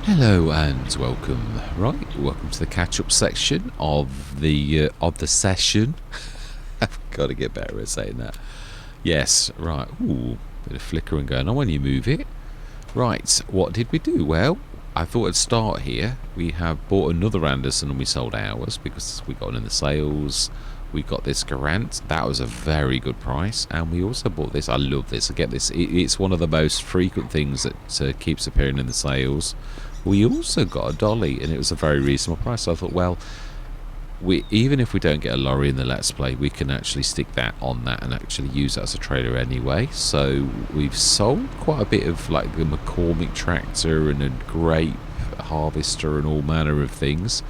Hello and welcome. Right, welcome to the catch-up section of the session. I've got to get better at saying that. Yes, right. Ooh, bit of flickering going on when you move it. Right, what did we do? Well, I thought I'd start here. We have bought another Anderson and we sold ours because we got it in the sales. We got this Garant. That was a very good price. And we also bought this. I love this. I get this. It's one of the most frequent things that keeps appearing in the sales. We also got a dolly, and it was a very reasonable price. So I thought, well, even if we don't get a lorry in the Let's Play, we can actually stick that on that and actually use that as a trailer anyway. So we've sold quite a bit of like the McCormick tractor and a grape harvester and all manner of things.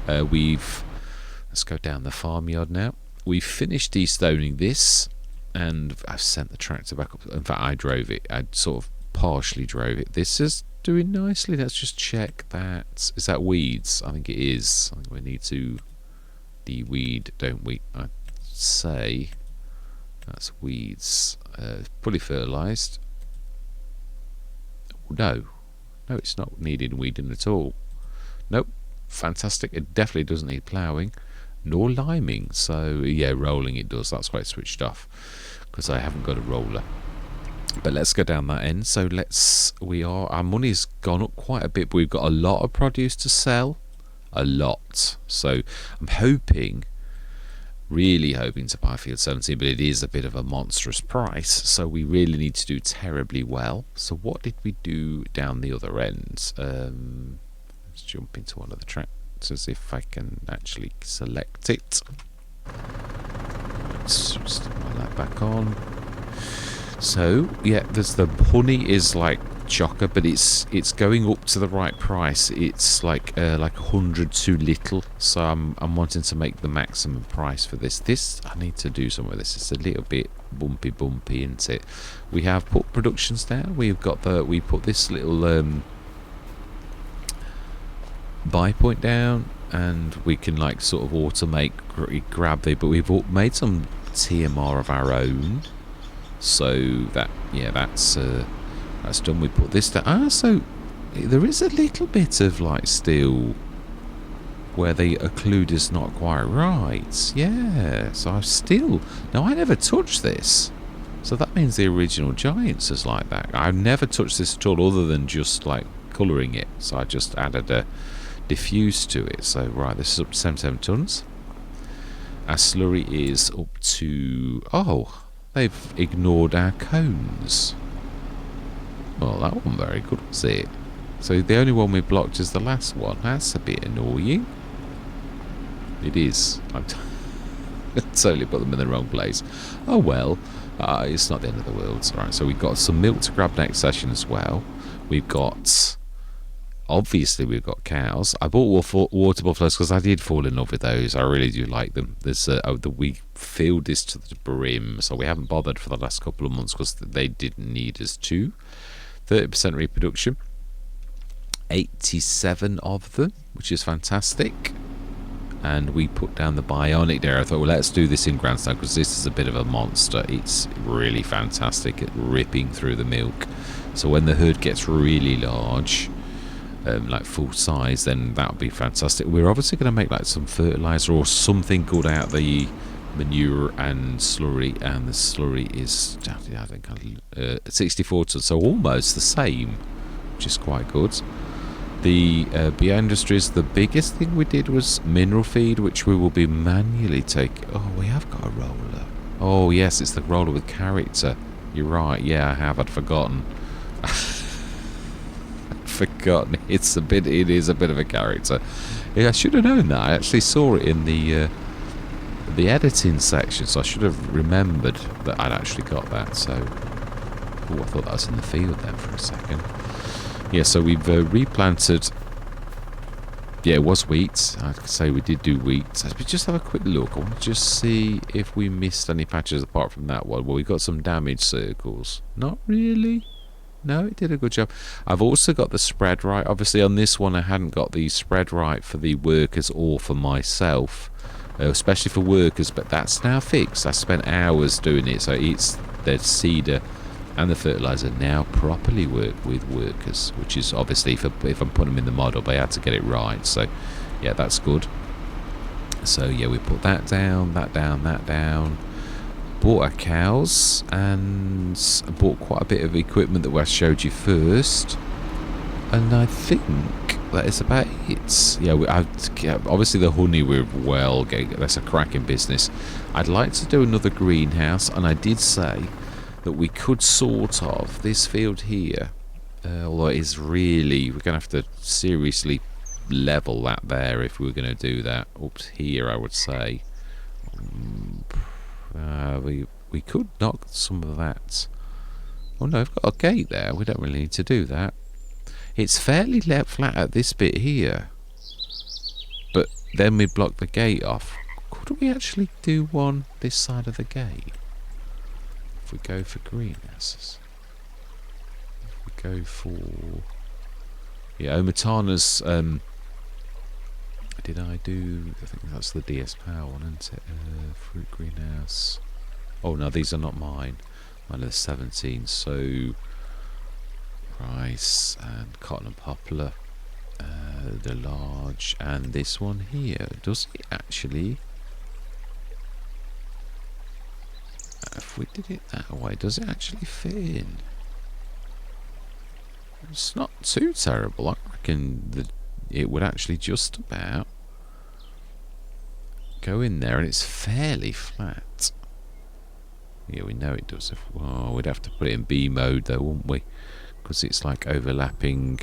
Let's go down the farmyard now. We've finished destoning this, and I've sent the tractor back up. In fact, I drove it. I sort of partially drove it. This is doing nicely. Let's just check that. Is that weeds? I think it is. I think we need to de-weed, don't we? I'd say that's weeds. Fully fertilised. No, it's not needing weeding at all. Nope. Fantastic. It definitely doesn't need ploughing nor liming. So yeah, rolling it does. That's why it's switched off, because I haven't got a roller. But let's go down that end. So our money's gone up quite a bit, but we've got a lot of produce to sell. A lot. So I'm really hoping to buy Field 17, but it is a bit of a monstrous price. So we really need to do terribly well. So what did we do down the other end? Let's jump into one of the tractors if I can actually select it. Let's just put that back on. So yeah, there's the honey is like chocker, but it's going up to the right price. It's like 100 too little, so I'm wanting to make the maximum price for this. I need to do some of this. It's a little bit bumpy, isn't it? We have put productions down. We put this little buy point down, and we can like sort of automate grab it. But we've made some TMR of our own. So that's done. We put this down. So there is a little bit of like still where the occlude is not quite right. Yeah. So I never touched this. So that means the original Giants is like that. I've never touched this at all, other than just like colouring it. So I just added a diffuse to it. So right, this is up to 77 tons. Our slurry is up to they've ignored our cones. Well, that wasn't very good, was it? So the only one we blocked is the last one. That's a bit annoying. It is. I totally put them in the wrong place. Oh well, it's not the end of the world. Right, so we've got some milk to grab next session as well. Obviously we've got cows. I bought water buffaloes because I did fall in love with those. I really do like them. We filled this to the brim, so we haven't bothered for the last couple of months because they didn't need us to. 30% reproduction, 87 of them, which is fantastic. And we put down the bionic there. I thought, well, let's do this in grandstand because this is a bit of a monster. It's really fantastic at ripping through the milk. So when the herd gets really large, like full size, then that would be fantastic. We're obviously going to make like some fertilizer or something good out of the manure and slurry, and the slurry is I think 64 tons, so almost the same, which is quite good. The bee industries, the biggest thing we did was mineral feed, which we will be manually taking. Oh, we have got a roller. Oh yes, it's the roller with character. You're right. Yeah, I have. I'd forgotten. It is a bit of a character. Yeah, I should have known that. I actually saw it in the editing section, so I should have remembered that I'd actually got that. So I thought that was in the field then for a second. Yeah, so we've replanted. Yeah, it was wheat. I'd say we did do wheat. So we just have a quick look. I want to just see if we missed any patches apart from that one. Well, we got some damaged circles. Not really. No, it did a good job. I've also got the spread right. Obviously on this one I hadn't got the spread right for the workers or for myself, especially for workers, but that's now fixed. I spent hours doing it. So it's the cedar And the fertilizer now properly work with workers, which is obviously if I'm putting them in the model, but I had to get it right. So yeah, that's good. So yeah, we put that down, that down, that down. Bought our cows and bought quite a bit of equipment that I showed you first. And I think that is about it. Yeah, obviously the honey we're well getting. That's a cracking business. I'd like to do another greenhouse, and I did say that we could sort of this field here. Although it is really, we're going to have to seriously level that there if we were going to do that. Up here, I would say. We could knock some of that. Oh no, I've got a gate there. We don't really need to do that. It's fairly flat at this bit here, but then we block the gate off. Could we actually do one this side of the gate? If we go for greenhouses. If we go for... Yeah, Omatana's... did I do... I think that's the DS Power one, isn't it? Fruit greenhouse. Oh no, these are not mine. Mine are the 17, so... Rice and cotton and poplar, the large, and this one here. Does it actually, if we did it that way, does it actually fit in? It's not too terrible. I reckon that it would actually just about go in there, and it's fairly flat. Yeah, we know it does. We'd have to put it in B mode though, wouldn't we? Because it's like overlapping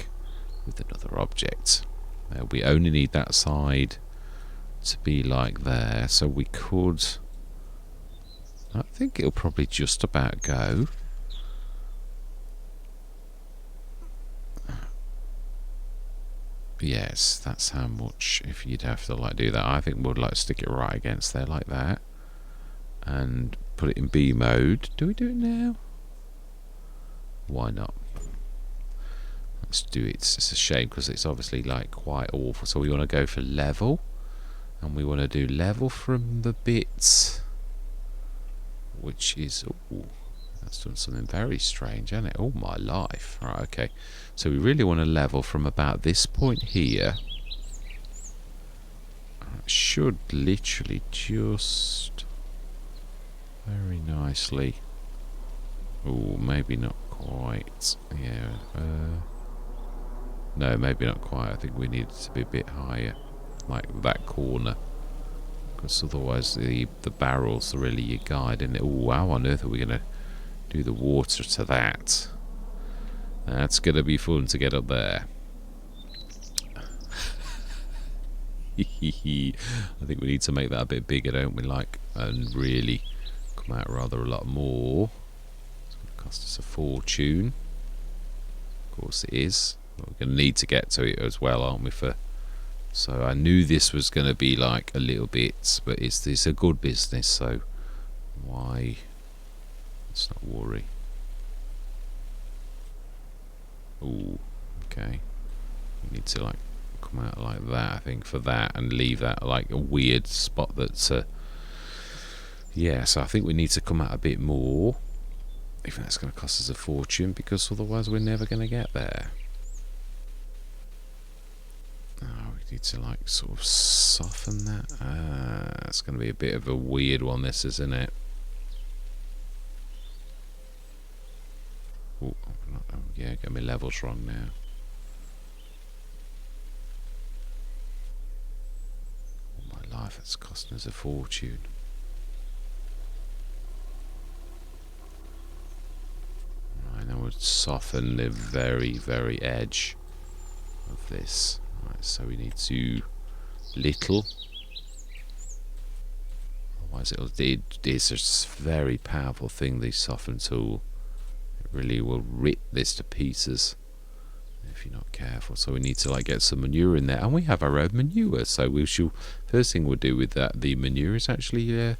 with another object. We only need that side to be like there, so we could... I think it'll probably just about go. Yes, that's how much, if you'd have to like do that. I think we'd like stick it right against there like that. And put it in B mode. Do we do it now? Why not? Let's do it. It's a shame because it's obviously like quite awful. So we want to go for level, and we want to do level from the bits, which is that's done something very strange, hasn't it? Oh my life! Right, okay. So we really want to level from about this point here. It should literally just very nicely. Oh, maybe not quite. Yeah. No, maybe not quite. I think we need it to be a bit higher, like that corner, because otherwise the barrel's really your guide. And oh, how on earth are we going to do the water to that? That's going to be fun to get up there. I think we need to make that a bit bigger, don't we? Like, and really come out rather a lot more. It's going to cost us a fortune. Of course it is. We're going to need to get to it as well, aren't we? So I knew this was going to be like a little bit, but it's a good business, so why? Let's not worry. Oh, okay. We need to like come out like that, I think, for that, and leave that like a weird spot that's yeah, so I think we need to come out a bit more. Even that's going to cost us a fortune, because otherwise we're never going to get there. Oh, we need to like sort of soften that. It's going to be a bit of a weird one, this, isn't it? Oh, yeah, get my levels wrong now. Oh my life, it's costing us a fortune. Right, now we'll soften the very, very edge of this. Right, so we need to little. Otherwise it's a very powerful thing, the soften tool. It really will rip this to pieces if you're not careful. So we need to like get some manure in there, and we have our own manure. So we shall, first thing we'll do with that, the manure, is actually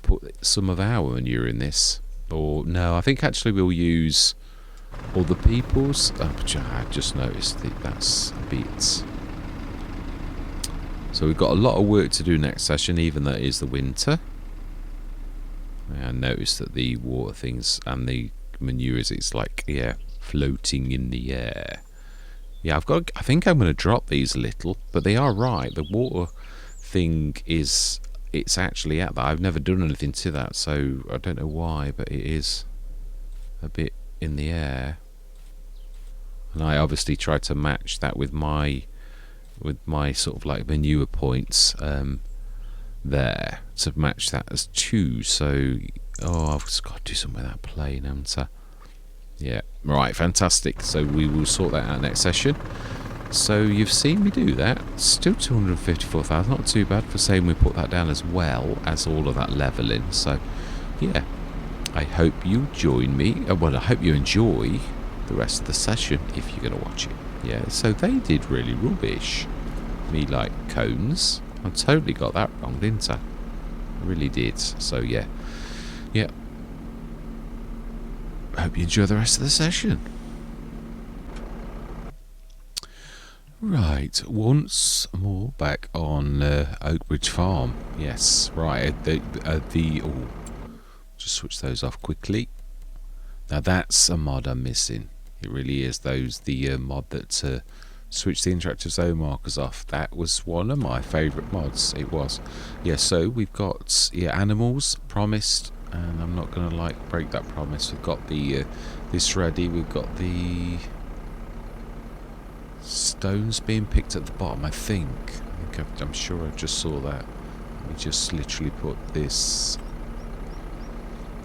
put some of our manure in this. Or no, I think actually we'll use other people's. I just noticed that that's a bit. So we've got a lot of work to do next session, even though it is the winter. I noticed that the water things and the like manure is. It's like, yeah, floating in the air. Yeah, I think I'm going to drop these a little, but they are right. The water thing is, it's actually at that. I've never done anything to that, so I don't know why, but it is a bit in the air. And I obviously tried to match that with my sort of like manure points there to match that as 2. So, I've just got to do something with that plane, haven't I? Yeah, right, fantastic. So we will sort that out next session. So you've seen me do that. Still 254,000, not too bad for saying we put that down as well as all of that leveling. So, yeah, I hope you join me. Well, I hope you enjoy the rest of the session if you're going to watch it. Yeah, so they did really rubbish. Me like cones. I totally got that wrong, didn't I? I really did. So, yeah. Yeah. Hope you enjoy the rest of the session. Right, once more back on Oakbridge Farm. Yes, right. Just switch those off quickly. Now that's a mod I'm missing. It really is. The mod that switched the interactive zone markers off. That was one of my favourite mods. It was. Yeah. So we've got animals promised. And I'm not going to break that promise. We've got the this ready. We've got the stones being picked at the bottom. I'm sure I just saw that. We just literally put this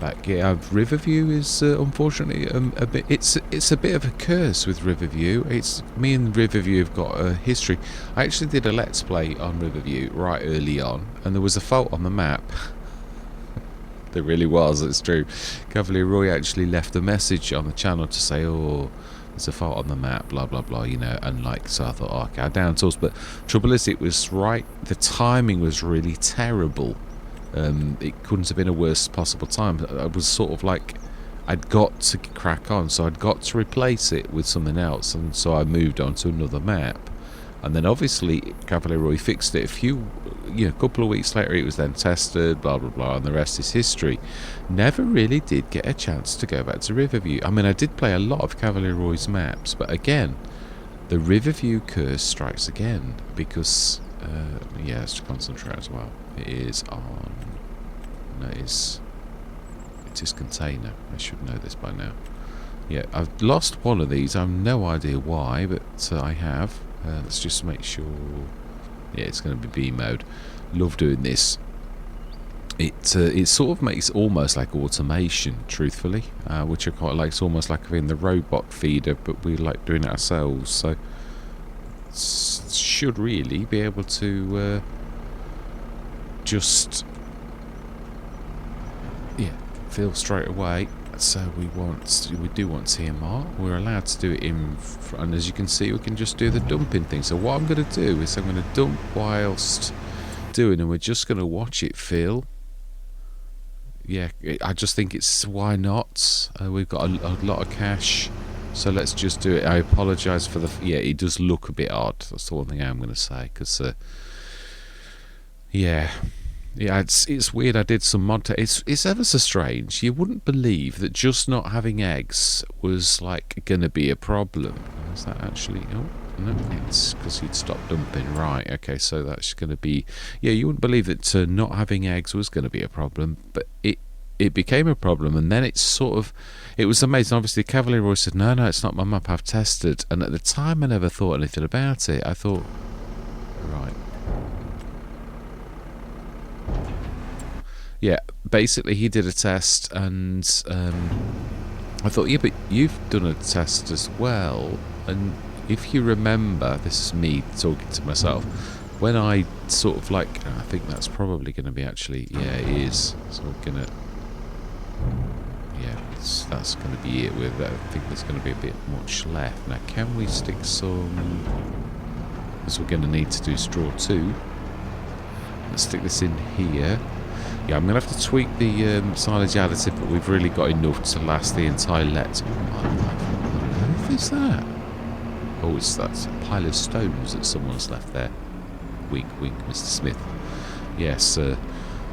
back. Yeah, Riverview is unfortunately a bit. It's a bit of a curse with Riverview. It's me and Riverview have got a history. I actually did a let's play on Riverview right early on, and there was a fault on the map. There really was, it's true. Cavalier Roy actually left a message on the channel to say, there's a fault on the map, blah, blah, blah, and so I thought, okay, down tools. But trouble is, it was right, the timing was really terrible. It couldn't have been a worse possible time. I was sort of like, I'd got to crack on, so I'd got to replace it with something else, and so I moved on to another map. And then obviously Cavalier Roy fixed it a couple of weeks later. It was then tested, blah blah blah, and the rest is history. Never really did get a chance to go back to Riverview. I mean, I did play a lot of Cavalier Roy's maps, but again, the Riverview curse strikes again because it's to concentrate as well. It is on. No, it is container. I should know this by now. Yeah, I've lost one of these. I have no idea why, but I have. Let's just make sure. Yeah, it's going to be B mode. Love doing this. It sort of makes almost like automation, truthfully, which I quite like. It's almost like having the robot feeder, but we like doing it ourselves. So should really be able to just feel straight away. So we do want TMR. We're allowed to do it in, and as you can see, we can just do the dumping thing. So what I'm going to do is I'm going to dump whilst doing, and we're just going to watch it fill. Yeah, I just think it's, why not? We've got a lot of cash, so let's just do it. I apologise for it does look a bit odd. That's the one thing I'm going to say, because it's weird. I did some mod. It's ever so strange. You wouldn't believe that just not having eggs was like going to be a problem. Is that actually? Oh no, it's because he'd stopped dumping. Right. Okay. So that's going to be. Yeah, you wouldn't believe that not having eggs was going to be a problem, but it became a problem, and then it was amazing. Obviously, Cavalier Roy said, "No, it's not my map. I've tested." And at the time, I never thought anything about it. I thought, right. Yeah, basically he did a test, and I thought, yeah, but you've done a test as well. And if you remember, this is me talking to myself, when I sort of I think that's probably going to be actually, yeah, it is. So we're going to, yeah, that's going to be it with that. I think there's going to be a bit much left. Now, can we stick some, because we're going to need to do straw too. Let's stick this in here. Yeah, I'm going to have to tweak the silage additive, but we've really got enough to last the entire let. What is that? Oh, that's a pile of stones that someone's left there. Wink, wink, Mr. Smith. Yes,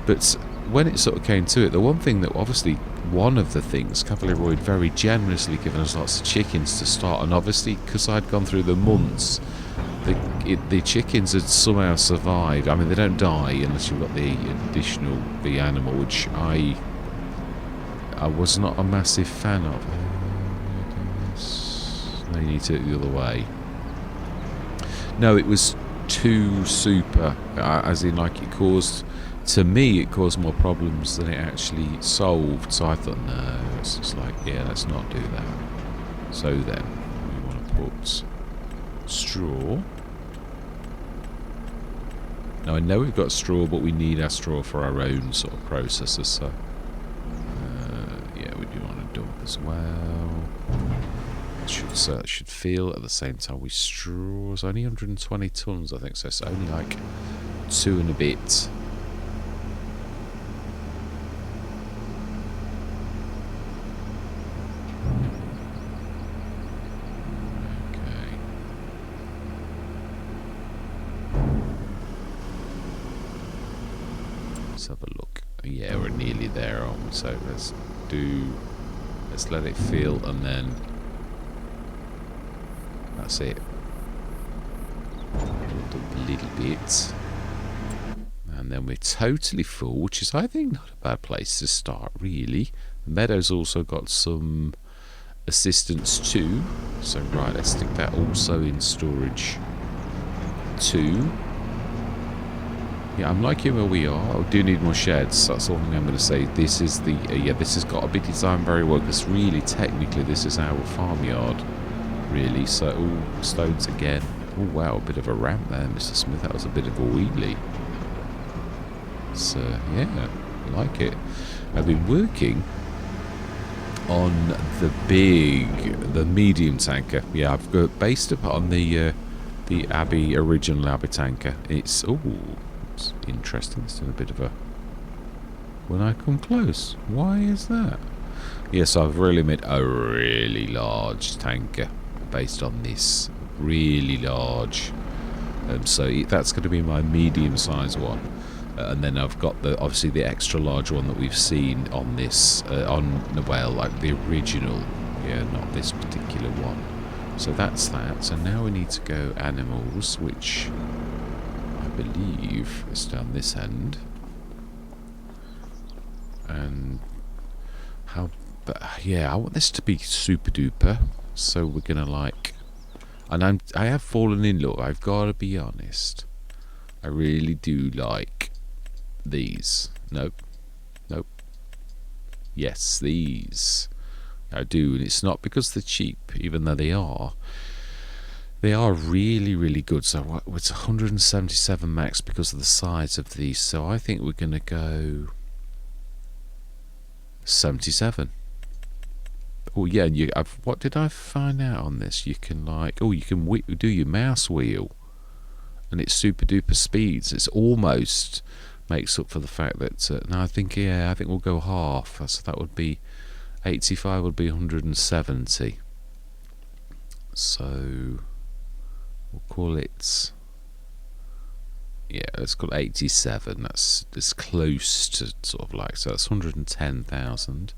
but when it sort of came to it, the one thing that obviously one of the things, Cavalier very generously given us lots of chickens to start, and obviously because I'd gone through the months, the chickens had somehow survived. I mean, they don't die unless you've got the additional the animal, which I was not a massive fan of. No, you need to do it the other way. No, it was too super, as in like it caused, to me it caused more problems than it actually solved. So I thought, no, it's just like, yeah, let's not do that. So then we want to put straw. Now I know we've got straw, but we need our straw for our own sort of processor. So yeah, we do want to dump as well. So it should feel at the same time we straw. It's only 120 tons, I think. So it's only like 2 and a bit. Have a look. Yeah, we're nearly there, aren't we? So let's let it feel, and then that's it. A little bit, and then we're totally full, which is, I think, not a bad place to start, really. The meadow's also got some assistance too, so right, let's stick that also in storage too. Yeah, I'm liking where we are. I do need more sheds. That's all I'm going to say. This is the yeah. This has got to be designed very well, because really, technically, this is our farmyard, really. So, oh, stones again. Oh wow, a bit of a ramp there, Mr. Smith. That was a bit of a wheelie. So yeah, I like it. I've been working on the medium tanker. Yeah, I've got based upon the original Abbey tanker. It's interesting. It's doing a bit of a... When I come close, why is that? Yes, I've really made a really large tanker based on this. Really large. So that's going to be my medium-sized one. And then I've got obviously the extra large one that we've seen on this, like the original. Yeah, not this particular one. So that's that. So now we need to go animals, which... I believe it's down this end, and yeah, I want this to be super duper. So we're gonna like, and I have fallen in love. I've got to be honest. I really do like these. Nope. Yes, these. I do, and it's not because they're cheap, even though they are. They are really, really good. So it's 177 max because of the size of these. So I think we're going to go 77. Oh yeah, and what did I find out on this? You can you can do your mouse wheel, and it's super duper speeds. It's almost makes up for the fact that. No, I think we'll go half. So that would be 85. Would be 170. So. We'll call it, yeah, let's call it 87. That's as close to sort of like, so that's 110,000.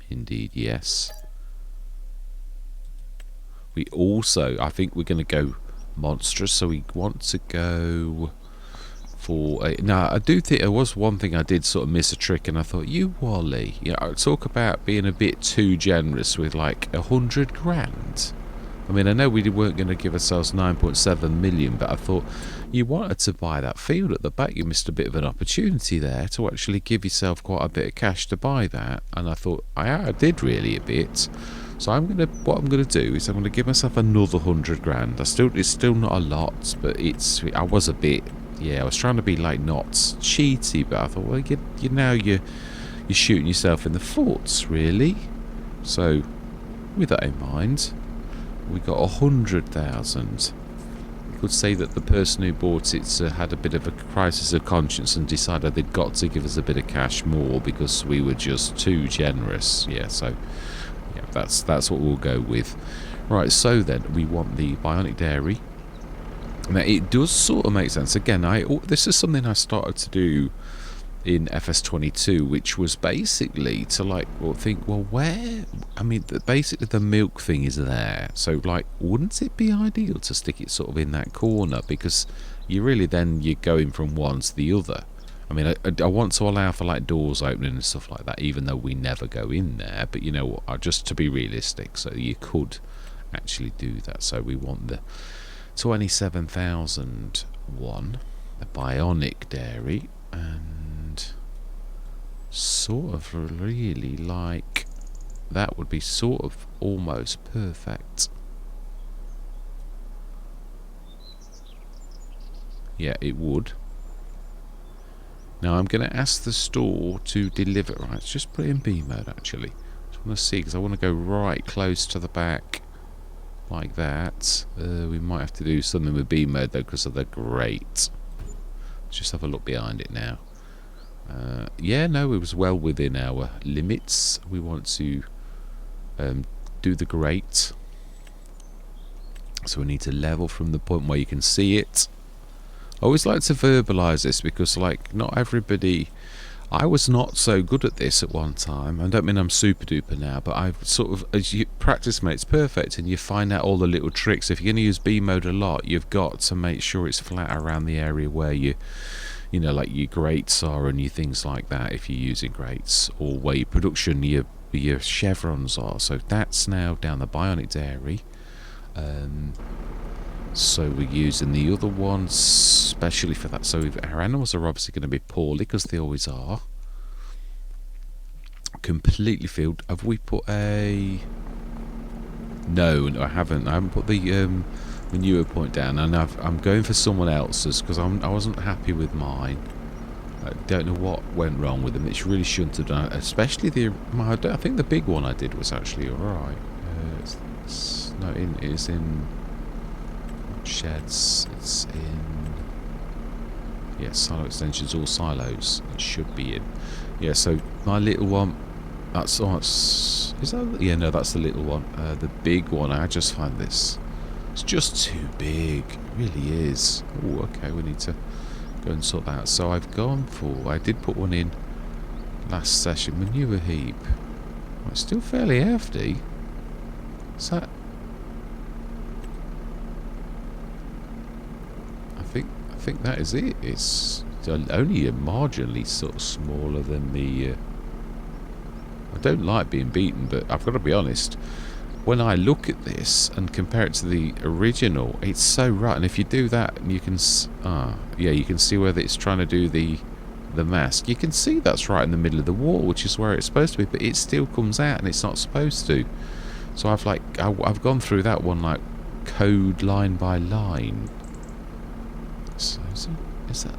Indeed, yes. We also, I think we're going to go monstrous, so we want to go for now. I do think there was one thing I did sort of miss a trick, and I thought, you Wally, talk about being a bit too generous with like 100 grand. I mean, I know we weren't going to give ourselves 9.7 million, but I thought you wanted to buy that field at the back. You missed a bit of an opportunity there to actually give yourself quite a bit of cash to buy that. And I thought I did really a bit. So what I'm gonna do is I'm gonna give myself another 100 grand. It's still not a lot, but I was a bit, yeah. I was trying to be like not cheaty, but I thought, well, you're shooting yourself in the foot, really. So with that in mind. We got 100,000. You could say that the person who bought it had a bit of a crisis of conscience and decided they'd got to give us a bit of cash more because we were just too generous. Yeah, so yeah, that's what we'll go with. Right, so then we want the bionic dairy. Now it does sort of make sense. Again, this is something I started to do in FS22, which was basically to like, well, think, well, where? I mean, basically the milk thing is there, so like, wouldn't it be ideal to stick it sort of in that corner, because you really then you're going from one to the other. I mean, I want to allow for like doors opening and stuff like that, even though we never go in there. But you know what? Just to be realistic, so you could actually do that. So we want the 27,001, the bionic dairy, and sort of really like that would be sort of almost perfect. Yeah, it would. Now I'm going to ask the store to deliver. Right, let's just put it in B mode actually. Just want to see, because I want to go right close to the back like that. We might have to do something with B mode though because of the grate. Let's just have a look behind it now. Yeah, no, it was well within our limits. We want to do the grate. So we need to level from the point where you can see it. I always like to verbalise this because, like, not everybody... I was not so good at this at one time. I don't mean I'm super duper now, but I've sort of, as you practice makes perfect, and you find out all the little tricks. If you're going to use B mode a lot, you've got to make sure it's flat around the area where you know, like your grates are and your things like that, if you're using grates, or where your production, your chevrons are. So that's now down the bionic dairy. So we're using the other ones specially for that. So our animals are obviously going to be poorly, because they always are. Completely filled. Have we put a... No, I haven't. I haven't put the manure point down. And I'm going for someone else's, because I wasn't happy with mine. I don't know what went wrong with them. It really shouldn't have done. Especially I think the big one I did was actually alright. It is in... sheds. It's in, yeah, silo extensions, all silos. It should be in. Yeah, so my little one, is that, yeah, no, that's the little one. The big one, I just find this, it's just too big. It really is. Oh, okay, we need to go and sort that out. So I've gone for, I did put one in last session, manure heap. Oh, it's still fairly hefty. Is that... I think that is it. It's only marginally sort of smaller than the... I don't like being beaten, but I've got to be honest. When I look at this and compare it to the original, it's so right. And if you do that, you can... yeah, you can see where it's trying to do the mask. You can see that's right in the middle of the wall, which is where it's supposed to be, but it still comes out and it's not supposed to. So I've gone through that one like code line by line. So is that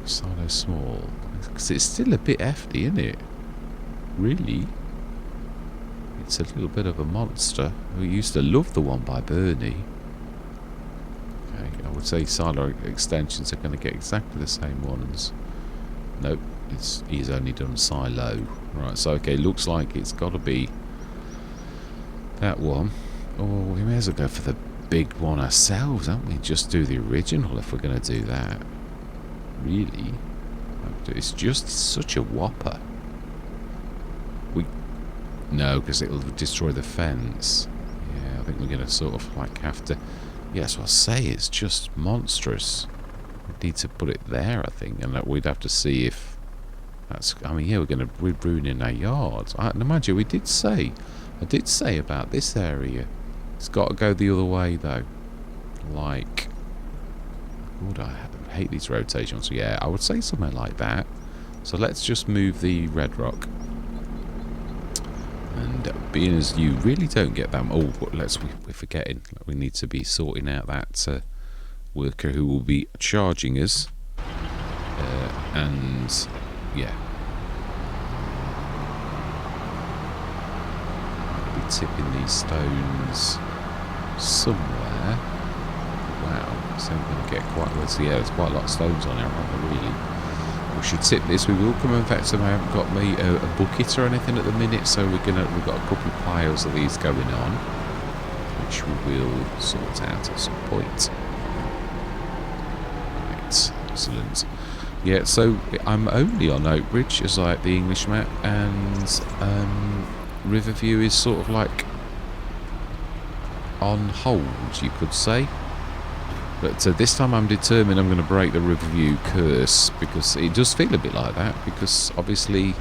silo small? Because it's still a bit hefty, isn't it? Really? It's a little bit of a monster. We used to love the one by Bernie. Okay, I would say silo extensions are going to get exactly the same ones. Nope, he's only done silo. Right, so okay, looks like it's got to be that one. Oh, we may as well go for the big one ourselves, haven't we? Just do the original if we're going to do that. Really? It's just such a whopper. No, because it'll destroy the fence. Yeah, I think we're going to sort of like have to... Yes, I'll say it's just monstrous. We need to put it there, I think, and that we'd have to see if that's... I mean, yeah, we're ruining our yards. Mind you, I did say about this area. It's got to go the other way, though. Like... Would I hate these rotations? Yeah, I would say something like that. So let's just move the red rock. And being as you really don't get that... Oh, we're forgetting. We need to be sorting out that worker who will be charging us. And, yeah. I'll be tipping these stones somewhere. Wow, so we're going to get quite... Well, so yeah, there's quite a lot of stones on it, aren't there, really? We should tip this. We will come in fact, so I haven't got me a bucket or anything at the minute, so we've got a couple of piles of these going on, which we will sort out at some point. Right, excellent. Yeah, so I'm only on Oakbridge as like the English map, and Riverview is sort of like on hold, you could say. But this time I'm determined I'm going to break the Riverview curse, because it does feel a bit like that, because obviously,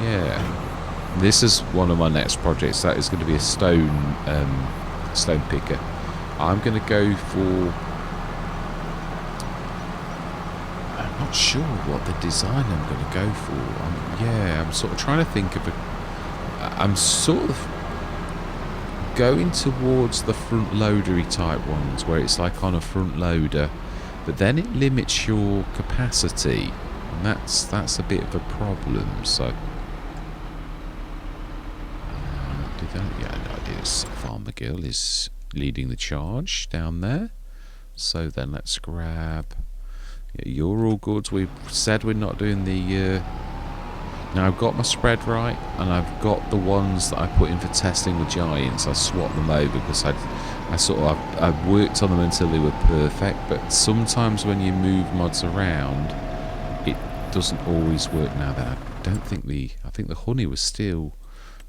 yeah, this is one of my next projects. That is going to be a stone picker. I'm going to go for, I'm not sure what the design I'm going to go for. I'm sort of trying to think of I'm sort of going towards the front loadery type ones, where it's like on a front loader, but then it limits your capacity, and that's a bit of a problem. So did that? Yeah, no, it is. Farmer Girl is leading the charge down there. So then let's grab. Yeah, you're all good. We've said we're not doing the. Now I've got my spread right, and I've got the ones that I put in for testing with giants. I swapped them over because I worked on them until they were perfect. But sometimes when you move mods around, it doesn't always work. Now then, I think the honey was still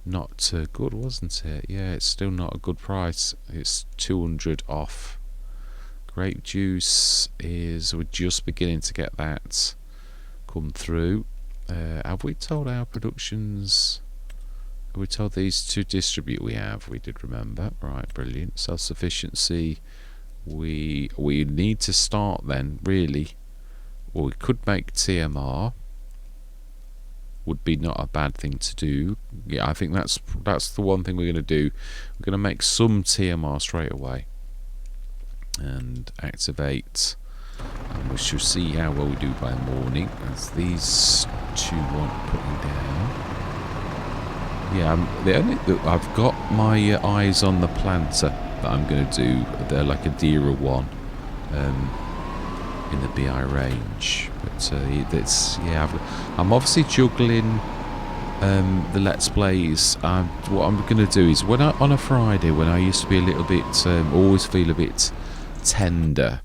not good, wasn't it? Yeah, it's still not a good price. It's 200 off. Grape juice we're just beginning to get that come through. Have we told our productions? Have we told these to distribute? We have. We did remember. Right, brilliant. Self-sufficiency. We need to start then, really. Well, we could make TMR. Would be not a bad thing to do. Yeah, I think that's the one thing we're going to do. We're going to make some TMR straight away. And activate. And we shall see how well we do by morning, as these two want putting down. Yeah, I've got my eyes on the planter that I'm going to do. They're like a Dira one in the BI range. But I'm obviously juggling the Let's Plays. What I'm going to do is, on a Friday, when I used to be a little bit, always feel a bit tender,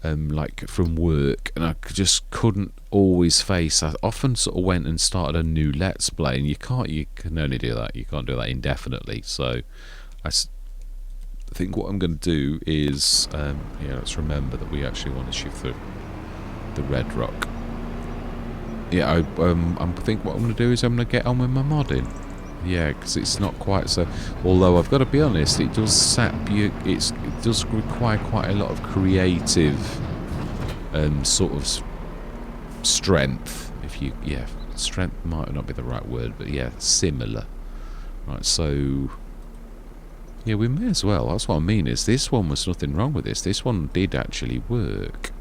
like from work, and I just couldn't always face. I often sort of went and started a new Let's Play, and you can only do that. You can't do that indefinitely. So I think what I'm going to do is, let's remember that we actually want to shift through the Red Rock. Yeah, I think what I'm going to do is I'm going to get on with my modding. Yeah, because it's not quite so. Although I've got to be honest, it does sap you. It does require quite a lot of creative, sort of strength. Strength might not be the right word, but yeah, similar. Right, so yeah, we may as well. That's what I mean. Is this one was nothing wrong with this? This one did actually work.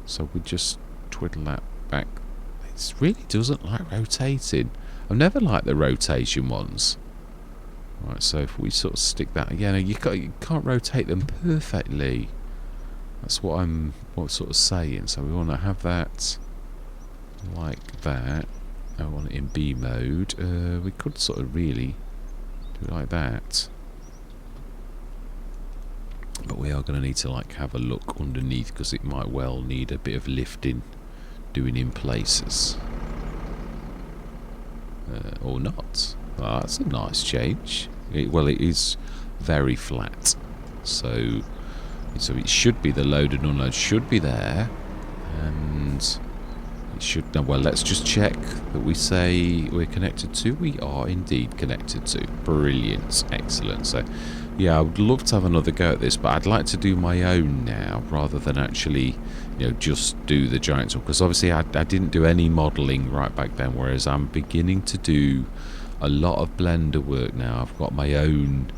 So we just twiddle that back. It really doesn't like rotating. I've never liked the rotation ones. Right, so if we sort of stick that again, you can't rotate them perfectly. That's what I'm sort of saying. So we want to have that like that. I want it in B mode. We could sort of really do it like that. But we are going to need to like have a look underneath, because it might well need a bit of lifting doing in places. Or not. Oh, that's a nice change. It is very flat. So it should be the load and unload should be there. And it should. Well, let's just check that we say we're connected to. We are indeed connected to. Brilliant. Excellent. So yeah, I would love to have another go at this, but I'd like to do my own now rather than actually, just do the giants one, because obviously I didn't do any modelling right back then, whereas I'm beginning to do a lot of Blender work now. I've got my own.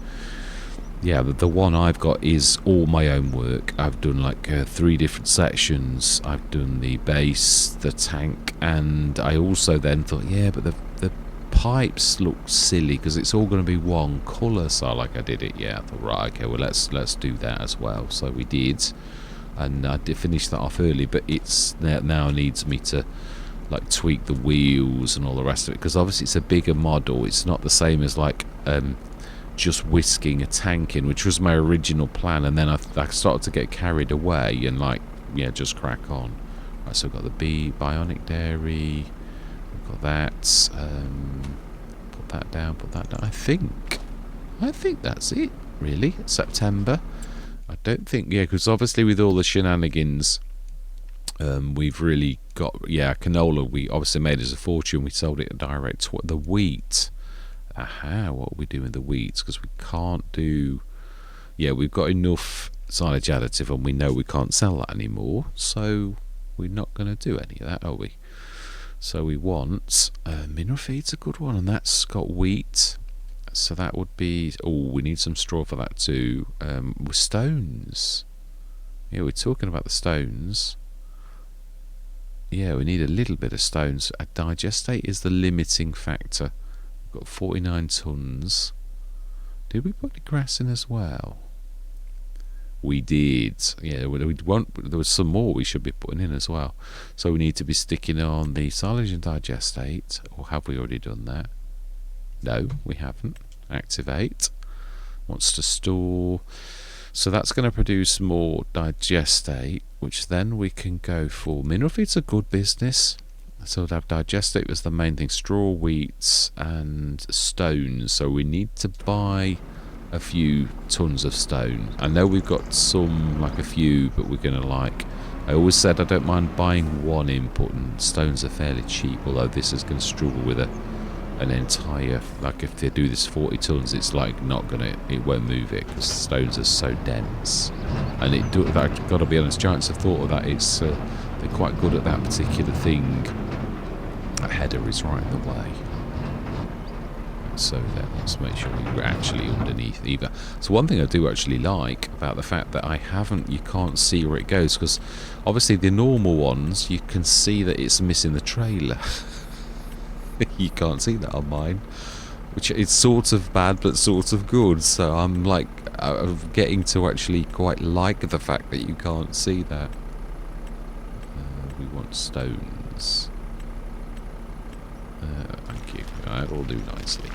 Yeah, the one I've got is all my own work. I've done like 3 different sections. I've done the base, the tank, and I also then thought, yeah, but the pipes look silly because it's all going to be one colour. So I did it. Yeah, I thought, right, okay, well let's do that as well. So we did, and I did finish that off early. But it's now needs me to like tweak the wheels and all the rest of it, because obviously it's a bigger model. It's not the same as like just whisking a tank in, which was my original plan, and then I started to get carried away and just crack on. Right, so we've got the bionic dairy. We've got that. Put that down. Put that down. I think that's it. Really, September. I don't think, yeah, because obviously with all the shenanigans, we've really got, yeah, canola. We obviously made us a fortune. We sold it direct. The wheat. Aha, what are we doing with the wheat? Because we can't do, yeah, we've got enough silage additive and we know we can't sell that anymore. So we're not going to do any of that, are we? So we want, mineral feed's a good one, and that's got wheat. So that would be, oh, we need some straw for that too. With stones. Yeah, we're talking about the stones. Yeah, we need a little bit of stones. A digestate is the limiting factor. We've got 49 tons. Did we put the grass in as well? We did. Yeah, there was some more we should be putting in as well. So we need to be sticking on the silage and digestate. Or have we already done that? No, we haven't. Activate. Wants to store. So that's going to produce more digestate, which then we can go for. Mineral feed's a good business. So we'll have digestate was the main thing. Straw, wheats, and stones. So we need to buy a few tons of stone. I know we've got some, like a few, but we're going to like... I always said I don't mind buying one input, and stones are fairly cheap, although this is going to struggle with an entire, like if they do this 40 tons, it's like not gonna, it won't move it because stones are so dense. And I've got to be honest, giants have thought of that. It's they're quite good at that particular thing. That header is right in the way. So then let's make sure we're actually underneath either. So one thing I do actually like about the fact that you can't see where it goes, because obviously the normal ones you can see that it's missing the trailer. You can't see that on mine, which is sort of bad but sort of good. So I'm like getting to actually quite like the fact that you can't see that. We want stones. Thank you. That will do nicely.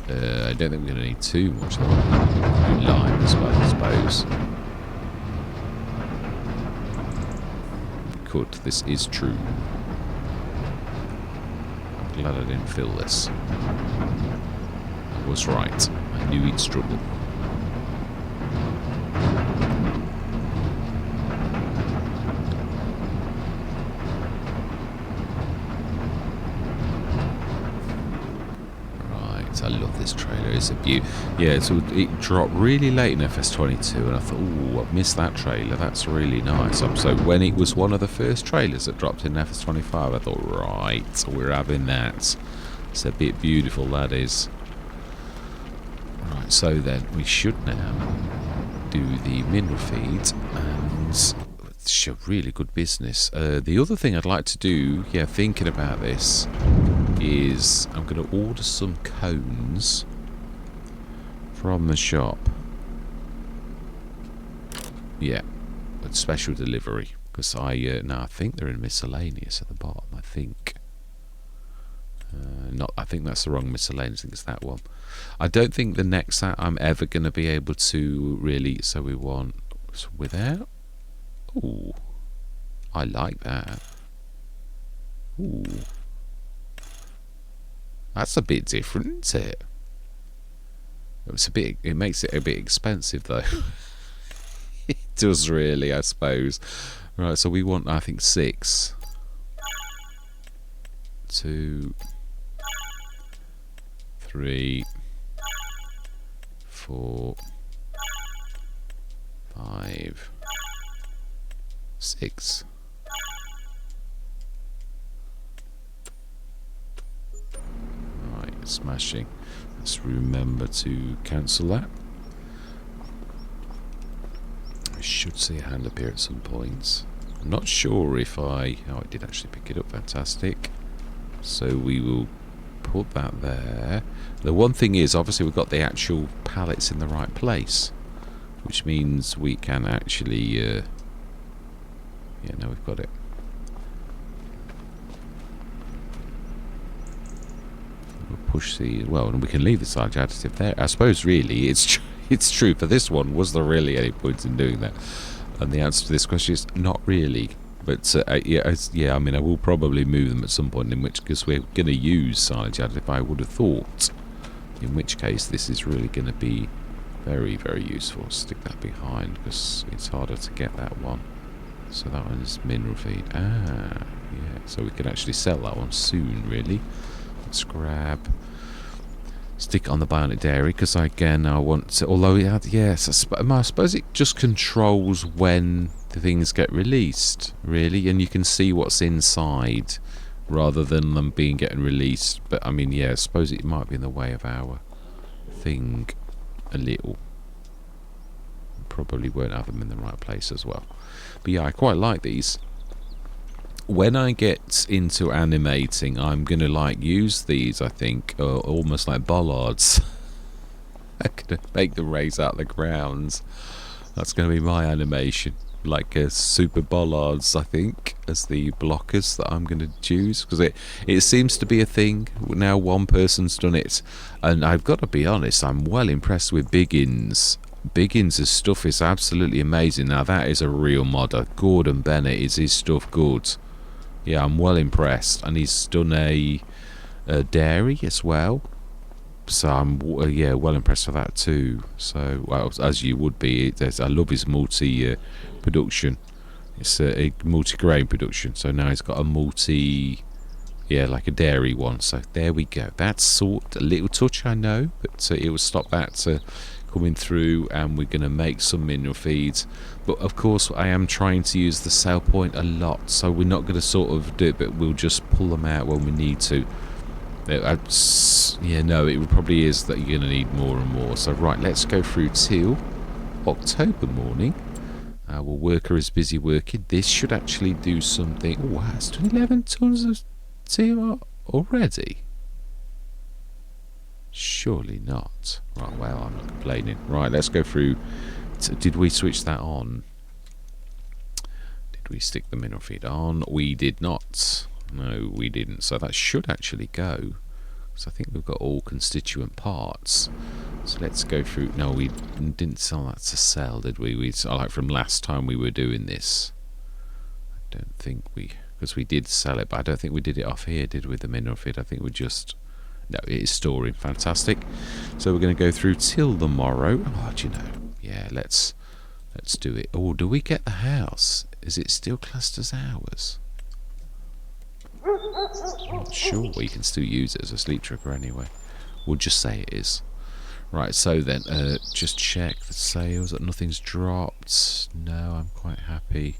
I don't think we're going to need too much. Do lime as well, I suppose. We could. This is true. I'm glad I didn't fill this. I was right. I knew he'd struggle. I love this trailer. It's a beaut. Yeah, so it dropped really late in FS22, and I thought, oh, I've missed that trailer. That's really nice. So when it was one of the first trailers that dropped in FS25, I thought, right, we're having that. It's a bit beautiful, that is. Right, so then we should now do the mineral feed, and it's a really good business. The other thing I'd like to do, yeah, thinking about this, is I'm going to order some cones from the shop. Yeah, with special delivery, because I think they're in miscellaneous at the bottom. I think I think that's the wrong miscellaneous. I think it's that one. I don't think the next that I'm ever going to be able to really. So we want without. Ooh, I like that. Ooh. That's a bit different, isn't it? It makes it a bit expensive, though. It does really, I suppose. Right, so we want, I think, 6. 2, 3, 4, 5, 6. Smashing. Let's remember to cancel that. I should see a hand appear at some points. I'm not sure if I did actually pick it up. Fantastic. So we will put that there. The one thing is, obviously, we've got the actual pallets in the right place, which means we can actually yeah, now we've got it. Push the and we can leave the silage additive there. I suppose really it's true for this one. Was there really any point in doing that? And the answer to this question is not really. But yeah, I mean, I will probably move them at some point, in which case we're going to use silage added, if I would have thought. In which case, this is really going to be very, very useful. Stick that behind, because it's harder to get that one. So that one is mineral feed. Ah, yeah. So we can actually sell that one soon, really. Let's grab... Stick it on the bionic dairy, because again, I want to... Although, it had, yes, I suppose it just controls when the things get released, really. And you can see what's inside, rather than them getting released. But, I mean, yeah, I suppose it might be in the way of our thing a little. Probably won't have them in the right place as well. But yeah, I quite like these. When I get into animating, I'm going to like use these, I think, almost like bollards. I'm going to make them raise out the ground. That's going to be my animation. Like super bollards, I think, as the blockers that I'm going to choose. Because it seems to be a thing. Now one person's done it. And I've got to be honest, I'm well impressed with Biggins. Biggins' stuff is absolutely amazing. Now that is a real modder. Gordon Bennett, is his stuff good? Yeah, I'm well impressed. And he's done a dairy as well. So I'm yeah, well impressed with that too. So, well, as you would be, I love his multi production. It's a multi-grain production. So now he's got a yeah, like a dairy one. So there we go. That's sort a little touch, I know, but it will stop that coming through, and we're going to make some mineral feeds. But of course, I am trying to use the sell point a lot, so we're not going to sort of do it, but we'll just pull them out when we need to. Yeah, no, it probably is that you're going to need more and more. So right, let's go through till October morning. Our worker is busy working. This should actually do something. Oh, wow, it's done 11 tons of TMR already. Surely not. Right, well, I'm not complaining. Right, let's go through. Did we switch that on? Did we stick the mineral feed on? We did not. No, we didn't. So that should actually go. So I think we've got all constituent parts. So let's go through. No, we didn't sell that to sell, did we? Like from last time we were doing this. I don't think we... Because we did sell it, but I don't think we did it off here, did we, the mineral feed? I think we just... No, it is storing. Fantastic. So we're going to go through till the morrow. Oh, do you know? Yeah, let's do it. Oh, do we get the house? Is it still classed as ours? I'm not sure. We can still use it as a sleep trigger anyway. We'll just say it is. Right, so then, just check the sales. That nothing's dropped. No, I'm quite happy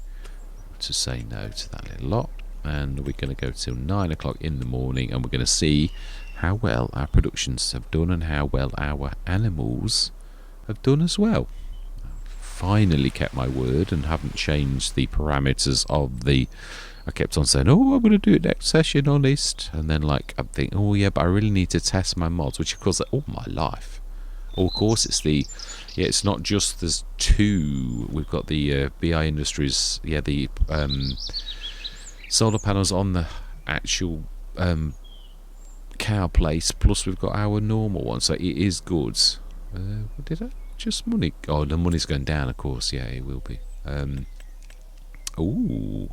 to say no to that little lot. And we're going to go till 9 o'clock in the morning, and we're going to see how well our productions have done and how well our animals have done as well. I've finally kept my word and haven't changed the parameters of the... I kept on saying, oh, I'm going to do it next session, honest. And then, like, I'm thinking, oh, yeah, but I really need to test my mods, which, of course, all my life. Oh, of course, it's the... Yeah, it's not just there's two. We've got the BI Industries, yeah, the solar panels on the actual cow place, plus we've got our normal one, so it is good. Did I just money? Oh, the money's going down, of course. Yeah, it will be. Ooh.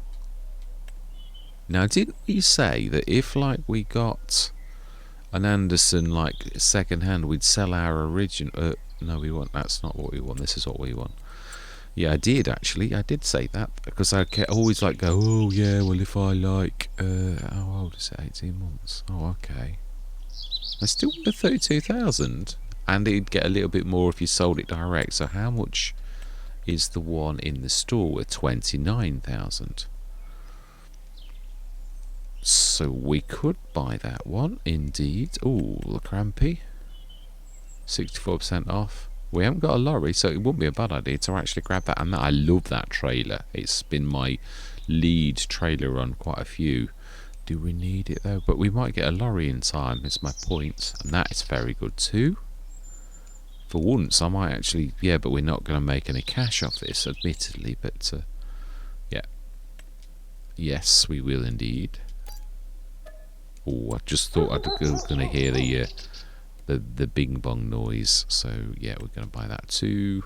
Now, didn't we say that if, like, we got an Anderson, like, second hand, we'd sell our original... no, we want... That's not what we want. This is what we want. Yeah, I did, actually. I did say that. Because I always, like, go, oh, yeah, well, if I, like... how old is it? 18 months. Oh, okay. I still want 32,000. And it'd get a little bit more if you sold it direct. So how much is the one in the store at 29,000? So we could buy that one, indeed. Oh, the crampy. 64% off. We haven't got a lorry, so it wouldn't be a bad idea to actually grab that. And I love that trailer. It's been my lead trailer on quite a few. Do we need it though? But we might get a lorry in time, is my point. And that is very good too. For once, I might actually... Yeah, but we're not going to make any cash off this, admittedly. But, yeah. Yes, we will indeed. Oh, I just thought I was going to hear the bing bong noise. So yeah, we're going to buy that too.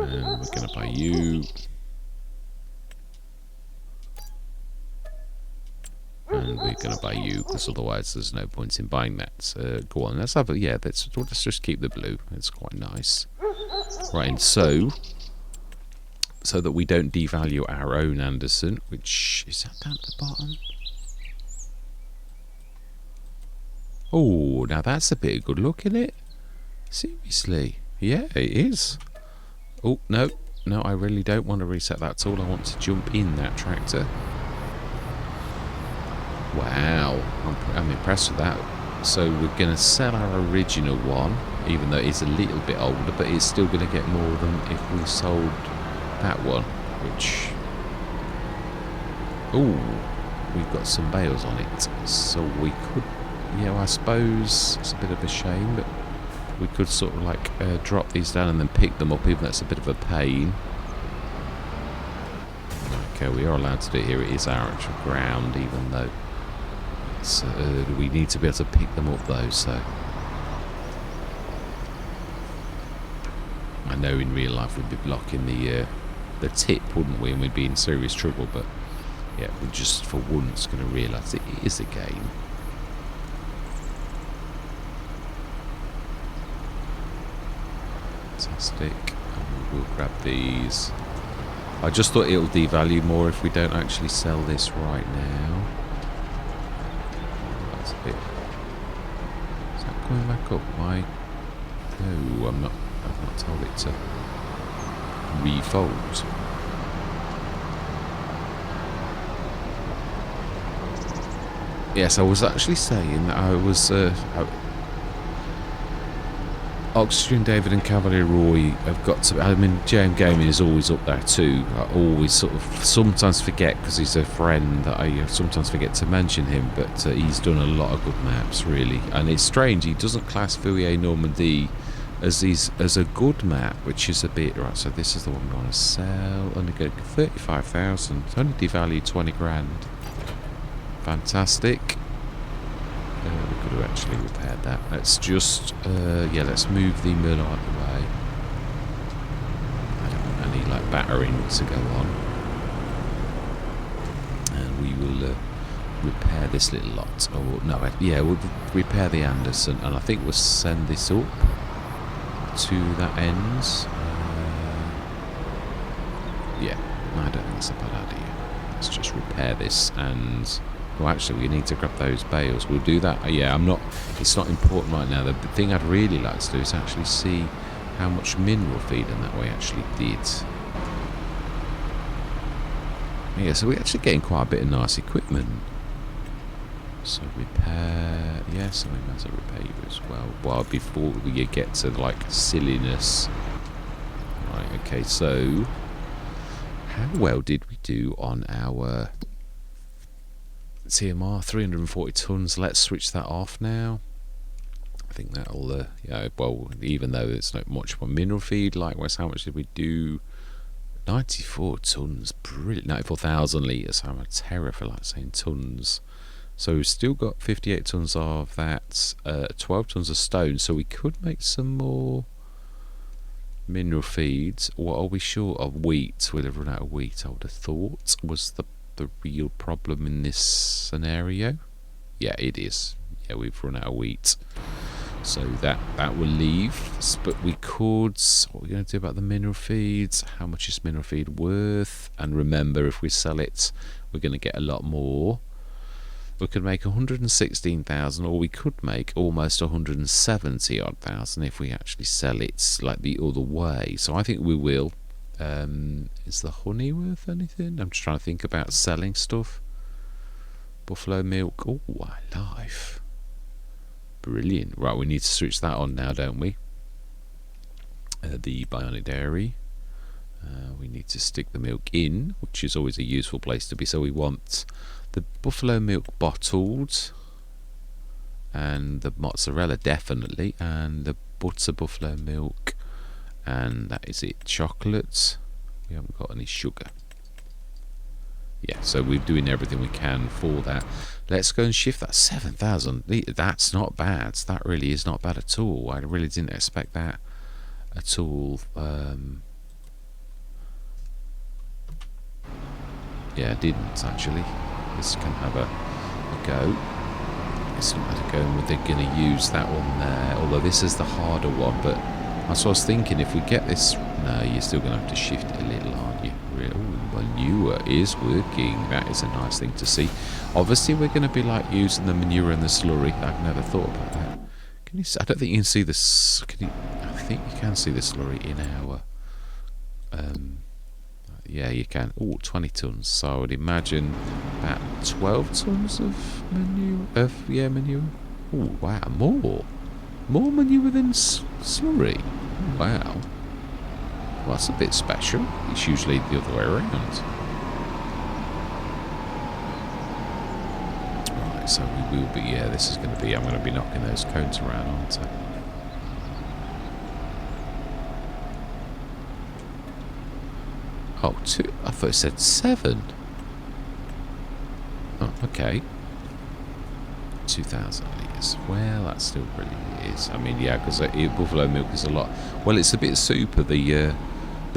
And we're going to buy you. And we're going to buy you, because otherwise there's no point in buying that. Go on, let's have a... Yeah, let's just keep the blue. It's quite nice. Right, and so that we don't devalue our own Anderson, which... Is that down at the bottom? Oh, now that's a bit of good look, isn't it? Seriously. Yeah, it is. Oh, no. No, I really don't want to reset that at all. I want to jump in that tractor. Wow, I'm impressed with that. So we're going to sell our original one, even though it's a little bit older, but it's still going to get more than if we sold that one, which... Oh, we've got some bales on it, so we could... Yeah, well, I suppose it's a bit of a shame, but we could sort of like drop these down and then pick them up, even though it's a bit of a pain. Okay, we are allowed to do it here. It is our actual ground, even though... we need to be able to pick them up though, so I know in real life we'd be blocking the tip, wouldn't we, and we'd be in serious trouble, but yeah, we're just for once going to realise it is a game. Fantastic. And we'll grab these. I just thought it'll devalue more if we don't actually sell this right now. Is that coming back up? Why? No, I've not told it to refold. Yes, I was actually saying that I was Oxygen, David and Cavalier Roy have got to... I mean, JM Gaming is always up there too. I always sort of sometimes forget, because he's a friend, that I sometimes forget to mention him, but he's done a lot of good maps, really. And it's strange, he doesn't class Fouillé Normandy as a good map, which is a bit... Right, so this is the one we want to sell. Only go 35,000. It's only devalued 20 grand. Fantastic. We could have actually repaired that. Let's just, yeah, let's move the Merlot out of the way. I don't want any, like, battering to go on. And we will repair this little lot. Or, no, yeah, we'll repair the Anderson. And I think we'll send this up to that end. Yeah, I don't think it's a bad idea. Let's just repair this and... Well, actually, we need to grab those bales. We'll do that. Yeah, it's not important right now. The thing I'd really like to do is actually see how much mineral feeding that we actually did. Yeah, so we're actually getting quite a bit of nice equipment. So repair... Yeah, so we might as well repair you as well. Well, before we get to, like, silliness. Right, okay, so... How well did we do on our... TMR, 340 tons. Let's switch that off now. I think that'll, yeah, well, even though it's not much of a mineral feed, likewise, how much did we do? 94 tons, brilliant. 94,000 litres. I'm a terror for like saying tons. So we've still got 58 tons of that, 12 tons of stone, so we could make some more mineral feeds. What are we short of? Wheat. We'll have run out of wheat, I would have thought, was the real problem in this scenario. Yeah, it is. Yeah, we've run out of wheat, so that will leave. But we could... What are we going to do about the mineral feeds? How much is mineral feed worth? And remember, if we sell it, we're going to get a lot more. We could make 116,000, or we could make almost 170 odd thousand if we actually sell it like the other way. So I think we will. Is the honey worth anything? I'm just trying to think about selling stuff. Buffalo milk. Oh, life. Brilliant. Right, we need to switch that on now, don't we? The bionic dairy. We need to stick the milk in, which is always a useful place to be. So we want the buffalo milk bottled, and the mozzarella definitely, and the butter buffalo milk. And that is it. Chocolate. We haven't got any sugar. Yeah, so we're doing everything we can for that. Let's go and shift that 7,000. That's not bad. That really is not bad at all. I really didn't expect that at all. Yeah, I didn't actually. This can have a go. It's not had a go, and they're going to use that one there. Although this is the harder one, but that's what I was thinking. If we get this, no, you're still going to have to shift it a little, aren't you? Oh, manure is working. That is a nice thing to see. Obviously, we're going to be like using the manure and the slurry. I've never thought about that. Can you? I don't think you can see this. Can you? I think you can see the slurry in our. Yeah, you can. Oh, 20 tons. So I would imagine about 12 tons of manure. Manure. Oh, wow, more manure than slurry. Oh, wow. Well, that's a bit special. It's usually the other way around. Right, so we will be. Yeah, this is going to be. I'm going to be knocking those cones around, aren't I? Oh, 2. I thought it said 7. Oh, okay. 2,000 litres. Well, that still really is. I mean, yeah, because buffalo milk is a lot. Well, it's a bit super. The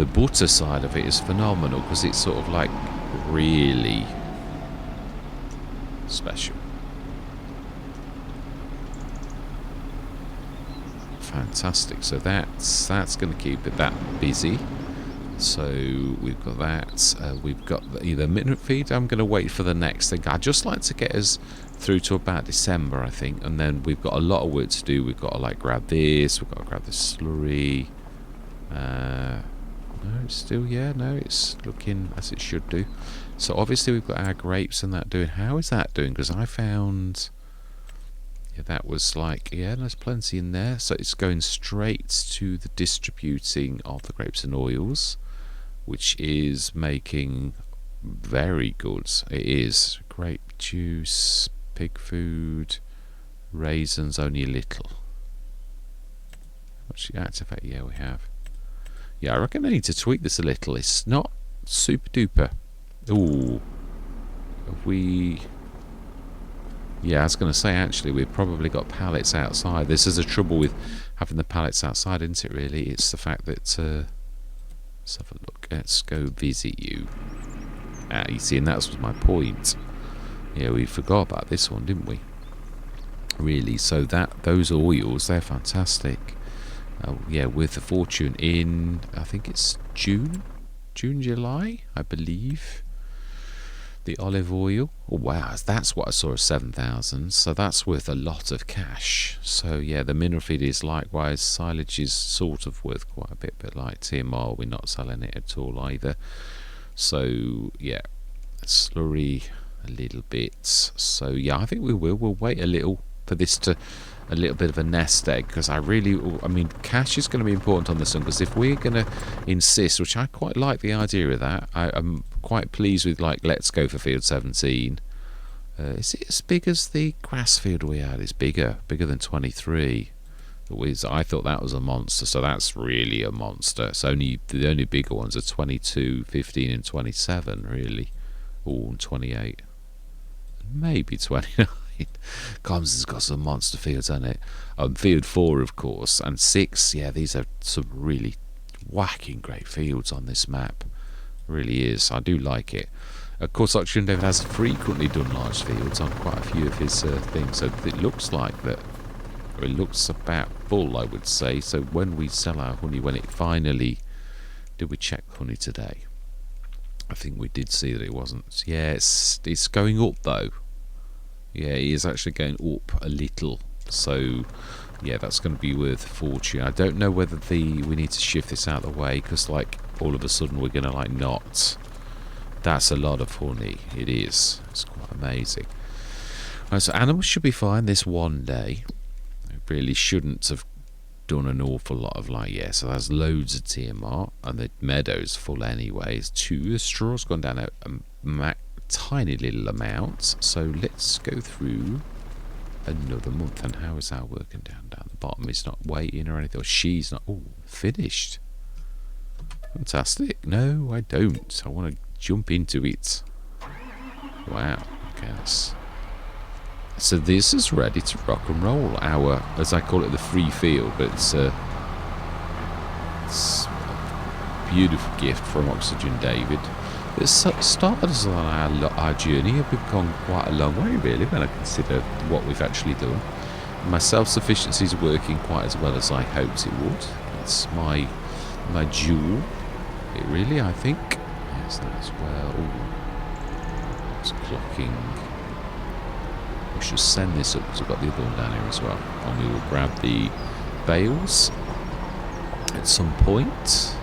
butter side of it is phenomenal because it's sort of like really special. Fantastic. So that's going to keep it that busy. So we've got that. We've got either minute feed. I'm going to wait for the next thing. I'd just like to get us through to about December, I think, and then we've got a lot of work to do. We've got to like grab this. We've got to grab the slurry. No, it's still no, it's looking as it should do. So obviously we've got our grapes and that doing. How is that doing? Because I found. Yeah, that was like, there's plenty in there. So it's going straight to the distributing of the grapes and oils, which is making very good. It is. Grape juice, pig food, raisins, only a little. What's the activate? Yeah, we have. Yeah, I reckon I need to tweak this a little. It's not super duper. Ooh. Have we... Yeah, I was going to say, actually, we've probably got pallets outside. This is the trouble with having the pallets outside, isn't it, really? It's the fact that... let's have a look. Let's go visit you. You see, and that was my point. Yeah, we forgot about this one, didn't we? Really, so those oils, they're fantastic. Yeah, with the fortune in, I think it's June, July, I believe. The olive oil. Oh, wow, that's what I saw as 7,000. So that's worth a lot of cash. So, yeah, the mineral feed is likewise. Silage is sort of worth quite a bit, but like TMR, we're not selling it at all either. So, yeah, slurry a little bit. So, yeah, I think we will. We'll wait a little for this to... a little bit of a nest egg, because I mean, cash is going to be important on this one, because if we're going to insist, which I quite like the idea of that, I'm quite pleased with, like, let's go for field 17. Is it as big as the grass field we had? It's bigger than 23. I thought that was a monster, so that's really a monster. It's the only bigger ones are 22, 15 and 27, really. Oh, and 28. Maybe 29. Coms has got some monster fields, hasn't it? Field 4, of course, and 6. Yeah, these are some really whacking great fields on this map. Really is. I do like it. Of course, Oxygen David has frequently done large fields on quite a few of his things, so it looks like that. It looks about full, I would say. So when we sell our honey, when it finally... Did we check honey today? I think we did see that it wasn't. Yeah, it's going up, though. Yeah, it is actually going up a little. So, yeah, that's going to be worth a fortune. I don't know whether we need to shift this out of the way, because, like, all of a sudden we're going to, like, not. That's a lot of honey. It is. It's quite amazing. Right, so animals should be fine this one day. It really shouldn't have done an awful lot of, like, so there's loads of TMR, and the meadow's full anyways. The straw's gone down a tiny little amount, so let's go through another month. And how is that working down the bottom? It's not waiting or anything, or she's not. Oh, finished. Fantastic. No, I don't. I want to jump into it. Wow. Okay, so this is ready to rock and roll. Our, as I call it, the free field, but it's a beautiful gift from Oxygen David. It started us on our journey. We've gone quite a long way, really, when I consider what we've actually done. My self-sufficiency is working quite as well as I hoped it would. It's my jewel. It really, I think. Yes, that as well. Ooh. It's clocking. We should send this up because we've got the other one down here as well. And we will grab the bales at some point.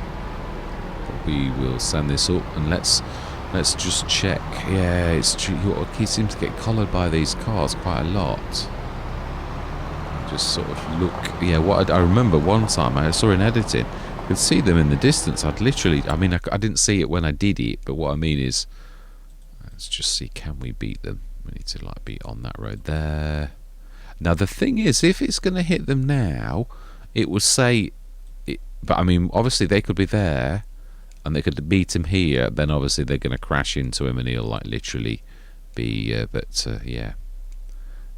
But we will send this up and let's just check. Yeah, it's true. He seems to get collared by these cars quite a lot. Just sort of look. Yeah, what I remember one time I saw in editing, I could see them in the distance. I'd literally, I mean, I didn't see it when I did it, but what I mean is, let's just see, can we beat them? We need to like be on that road there. Now the thing is, if it's going to hit them now, it will say it, but I mean, obviously they could be there and they could beat him here, then obviously they're going to crash into him and he'll like literally be yeah,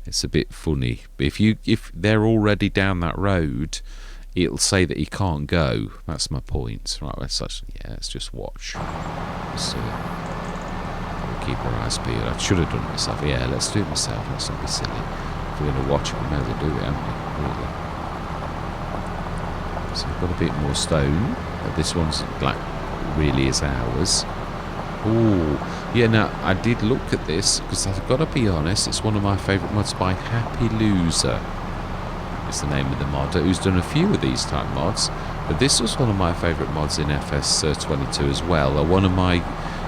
it's a bit funny. But if they're already down that road, it'll say that he can't go. That's my point. Right, let's just watch. We'll keep our eyes peeled. I should have done it myself. Yeah, let's do it myself. Let's not be silly. If we're going to watch it, we may as well do it, haven't we? Really. So we've got a bit more stone. But this one's like really is ours. Oh, yeah. Now I did look at this because I've got to be honest. It's one of my favourite mods by Happy Loser. It's the name of the modder who's done a few of these type mods. But this was one of my favourite mods in FS22 as well. One of my,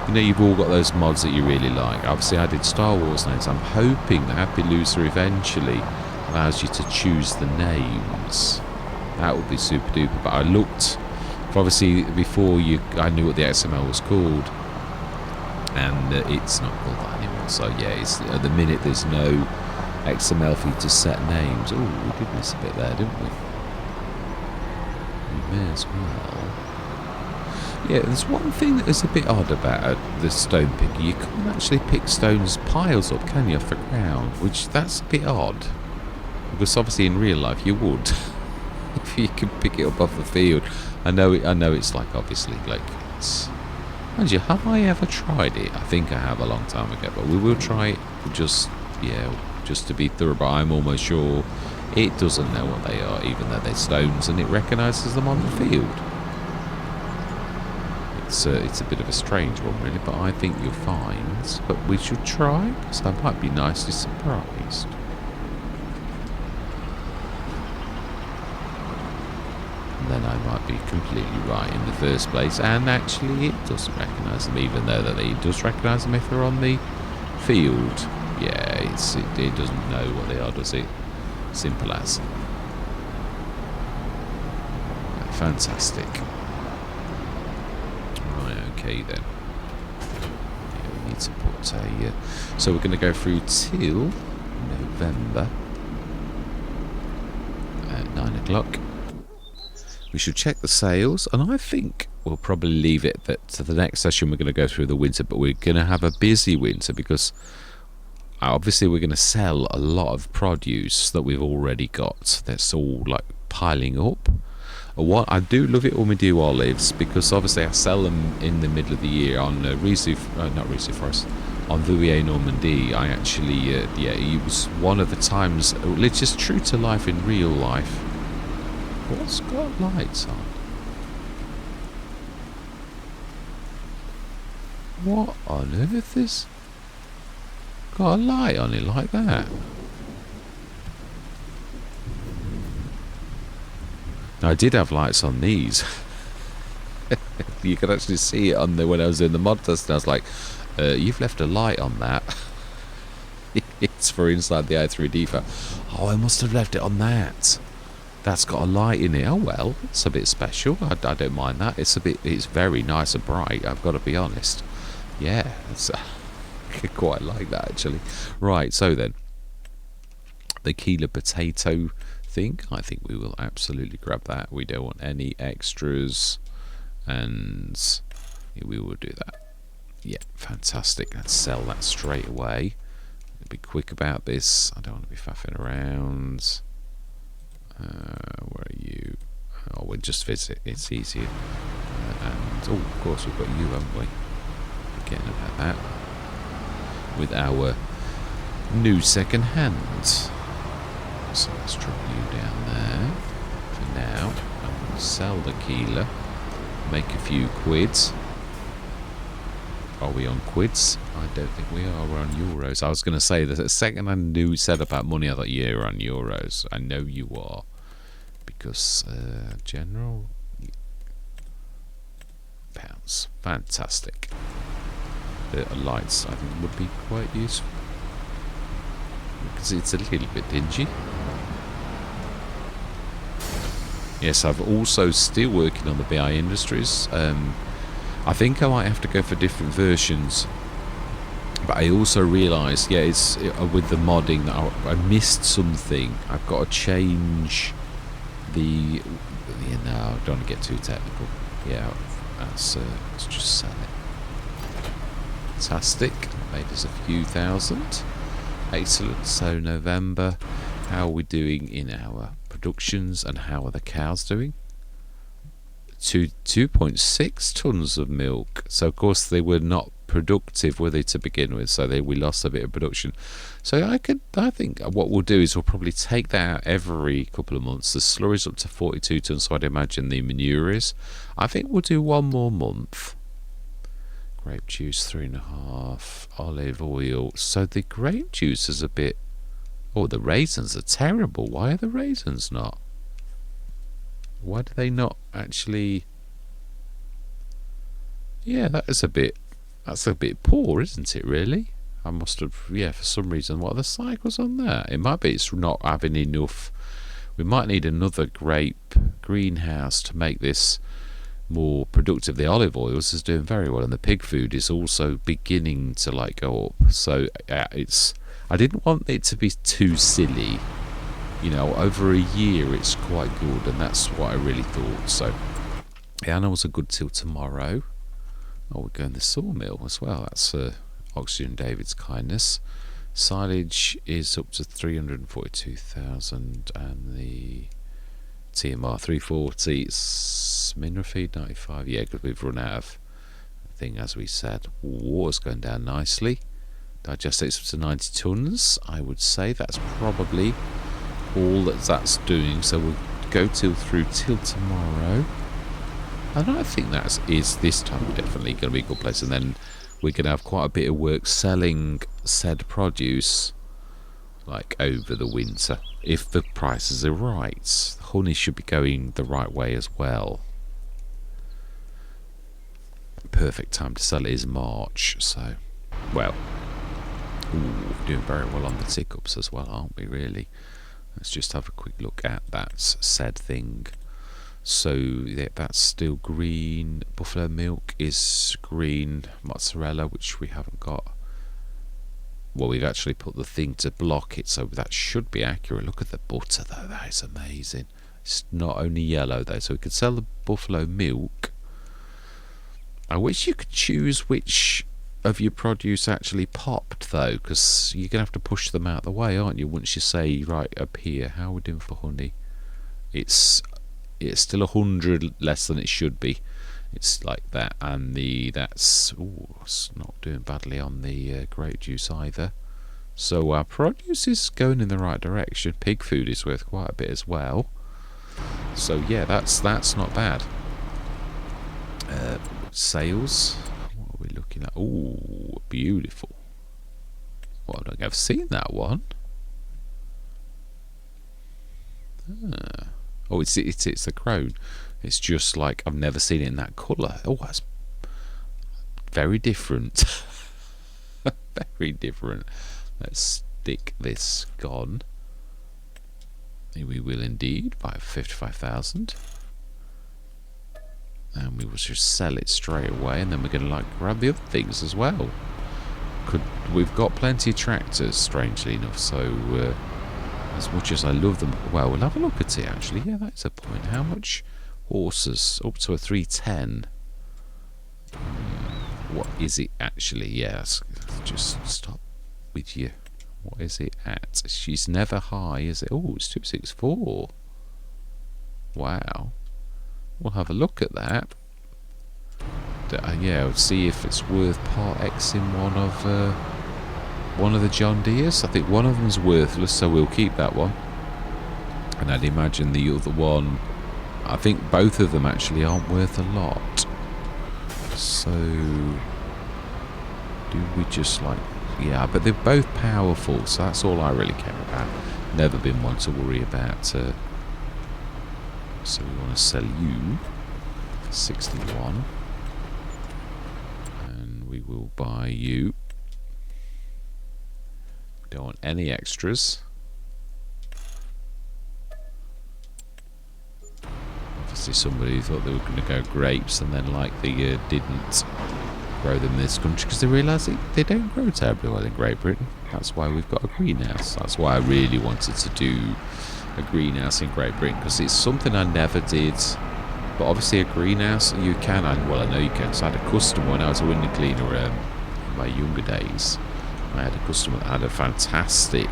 you know, you've all got those mods that you really like. Obviously, I did Star Wars names. I'm hoping that Happy Loser eventually allows you to choose the names. That would be super duper. But I looked, obviously, before I knew what the XML was called. And it's not called that anymore. So yeah, at the minute there's no XML for you to set names. Oh, we did miss a bit there, didn't we? We may as well. Yeah, there's one thing that is a bit odd about the stone picker. You can't actually pick stones piles up, can you, off the ground? Which, that's a bit odd. Because obviously in real life you would. If you can pick it up off the field. I know it's like, obviously, like, it's... Mind you, have I ever tried it? I think I have a long time ago, but we will try it just to be thorough. But I'm almost sure it doesn't know what they are, even though they're stones, and it recognises them on the field. It's a bit of a strange one, really, but I think you'll find. But we should try, because I might be nicely surprised. Then I might be completely right in the first place, and actually it doesn't recognise them, even though that it does recognise them if they're on the field. Yeah, it doesn't know what they are, does it? Simple as. Fantastic. Right, okay then. Yeah, we need to put a... so we're going to go through till November at 9 o'clock. We should check the sales, and I think we'll probably leave it that to the next session we're going to go through the winter, but we're going to have a busy winter because obviously we're going to sell a lot of produce that we've already got that's all like piling up. What I do love it when we do olives, because obviously I sell them in the middle of the year on not Risu Forest, on Vouillet Normandy. I actually it was one of the times, it's just true to life in real life. What's got lights on? What on earth is got a light on it like that? Now, I did have lights on these. You could actually see it on when I was doing the mod test, and I was like, you've left a light on that. It's for inside the i3D file. Oh, I must have left it on that. That's got a light in it. Oh well, it's a bit special. I don't mind that. It's very nice and bright. I've got to be honest. Yeah, I quite like that actually. Right, so then the Keeler potato thing. I think we will absolutely grab that. We don't want any extras, and we will do that. Yeah, fantastic. Let's sell that straight away. Be quick about this. I don't want to be faffing around. Where are you? Oh, we'll just visit. It's easier. And oh, of course we've got you, haven't we? forgetting about that. With our new second hand. So let's drop you down there for now. And we'll sell the Keeler. Make a few quids. Are we on quids? I don't think we are. We're on euros. I was going to say that the second I knew said about money, I thought, yeah, you're on euros. I know you are. Because general pounds. Fantastic. The lights, I think, would be quite useful. Because it's a little bit dingy. Yes, I've also still working on the BI Industries. I think I might have to go for different versions. But I also realised, yeah, it's with the modding that I missed something. I've got to change the... Yeah, no, I don't want to get too technical. Yeah, let's just sell it. Fantastic. Made us a few thousand. Excellent. So November, how are we doing in our productions and how are the cows doing? 2.6 tons of milk. So of course they were not productive, were they, to begin with? So we lost a bit of production. So I think what we'll do is we'll probably take that out every couple of months. The slurry's up to 42 tons, so I'd imagine the manure is. I think we'll do one more month. Grape juice 3.5, olive oil. So the grape juice is a bit... Oh, the raisins are terrible. Why are the raisins not? Why do they not actually... Yeah, that's a bit poor, isn't it, really? I must have... Yeah, for some reason. What are the cycles on that? It might be it's not having enough... We might need another grape greenhouse to make this more productive. The olive oils is doing very well, and the pig food is also beginning to like go up. So it's... I didn't want it to be too silly. You know, over a year it's quite good, and that's what I really thought. So yeah, animals are good till tomorrow. Oh, we're going to the sawmill as well. That's Oxygen David's kindness. Silage is up to 342,000, and the TMR 340. It's mineral feed 95. Yeah, because we've run out of thing, as we said. Water's going down nicely. Digestate's up to 90 tons. I would say that's probably all that's doing. So we'll go through till tomorrow. And I think that is this time definitely going to be a good place. And then we're going to have quite a bit of work selling said produce like over the winter, if the prices are right. The honey should be going the right way as well. Perfect time to sell it is March. So, well, ooh, doing very well on the tick-ups as well, aren't we, really? Let's just have a quick look at that said thing. So yeah, that's still green. Buffalo milk is green. Mozzarella, which we haven't got. Well, we've actually put the thing to block it, so that should be accurate. Look at the butter, though. That is amazing. It's not only yellow, though, so we could sell the buffalo milk. I wish you could choose which of your produce actually popped, though, because you're going to have to push them out of the way, aren't you? Once you say, right, up here, how are we doing for honey? It's still 100 less than it should be. It's like that, and that's it's not doing badly on the grape juice either. So our produce is going in the right direction. Pig food is worth quite a bit as well. So yeah, that's not bad. Sales. What are we looking at? Oh, beautiful. Well, I don't think I've seen that one. Oh, it's the crone. It's just like I've never seen it in that colour. Oh, that's very different. Very different. Let's stick this gone. We will indeed buy 55,000. And we will just sell it straight away, and then we're going to like grab the other things as well. We've got plenty of tractors, strangely enough, so as much as I love them, well, we'll have a look at it actually. Yeah, that's a point. How much horses? Up to a 310. What is it actually? Yes, just stop with you. What is it at? She's never high, is it? Oh, it's 264. Wow. We'll have a look at that. yeah, see if it's worth part Xing one of the John Deeres. I think one of them's worthless, so we'll keep that one. And I'd imagine the other one, I think both of them actually aren't worth a lot. So do we just like, yeah, but they're both powerful, so that's all I really care about. Never been one to worry about. So we want to sell you for 61, and we will buy you. We don't want any extras. Obviously somebody thought they were going to go grapes and then like they didn't grow them in this country because they realised they don't grow terribly well in Great Britain. That's why we've got a greenhouse. That's why I really wanted to do a greenhouse in Great Britain, because it's something I never did. But obviously a greenhouse you can, well I know you can. So I had a customer when I was a window cleaner in my younger days. I had a customer that had a fantastic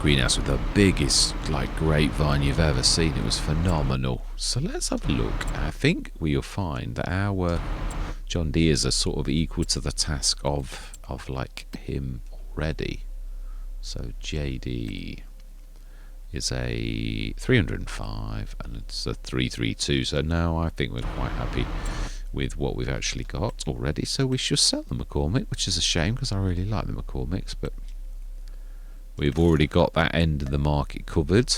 greenhouse with the biggest like grapevine you've ever seen. It was phenomenal. So let's have a look. I think we'll find that our John Deeres are sort of equal to the task of like him already. So JD is a 305 and it's a 332. So now I think we're quite happy with what we've actually got already. So we should sell the McCormick, which is a shame because I really like the McCormicks, but we've already got that end of the market covered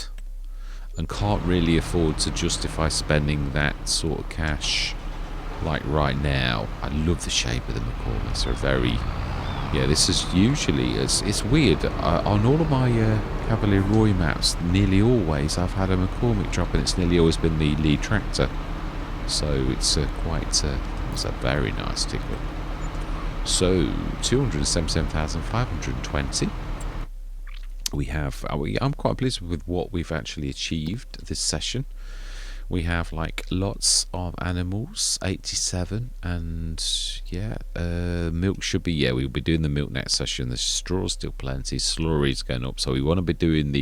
and can't really afford to justify spending that sort of cash like right now. I love the shape of the McCormicks. They're very, yeah, this is usually, it's weird, on all of my Cavalier Roy maps, nearly always I've had a McCormick drop and it's nearly always been the lead tractor. So it's quite, it's a very nice ticket. So 277,520. We have, I'm quite pleased with what we've actually achieved this session. We have like lots of animals, 87, and yeah, milk should be, yeah, we'll be doing the milk next session. The straw's still plenty, slurry's going up, so we want to be doing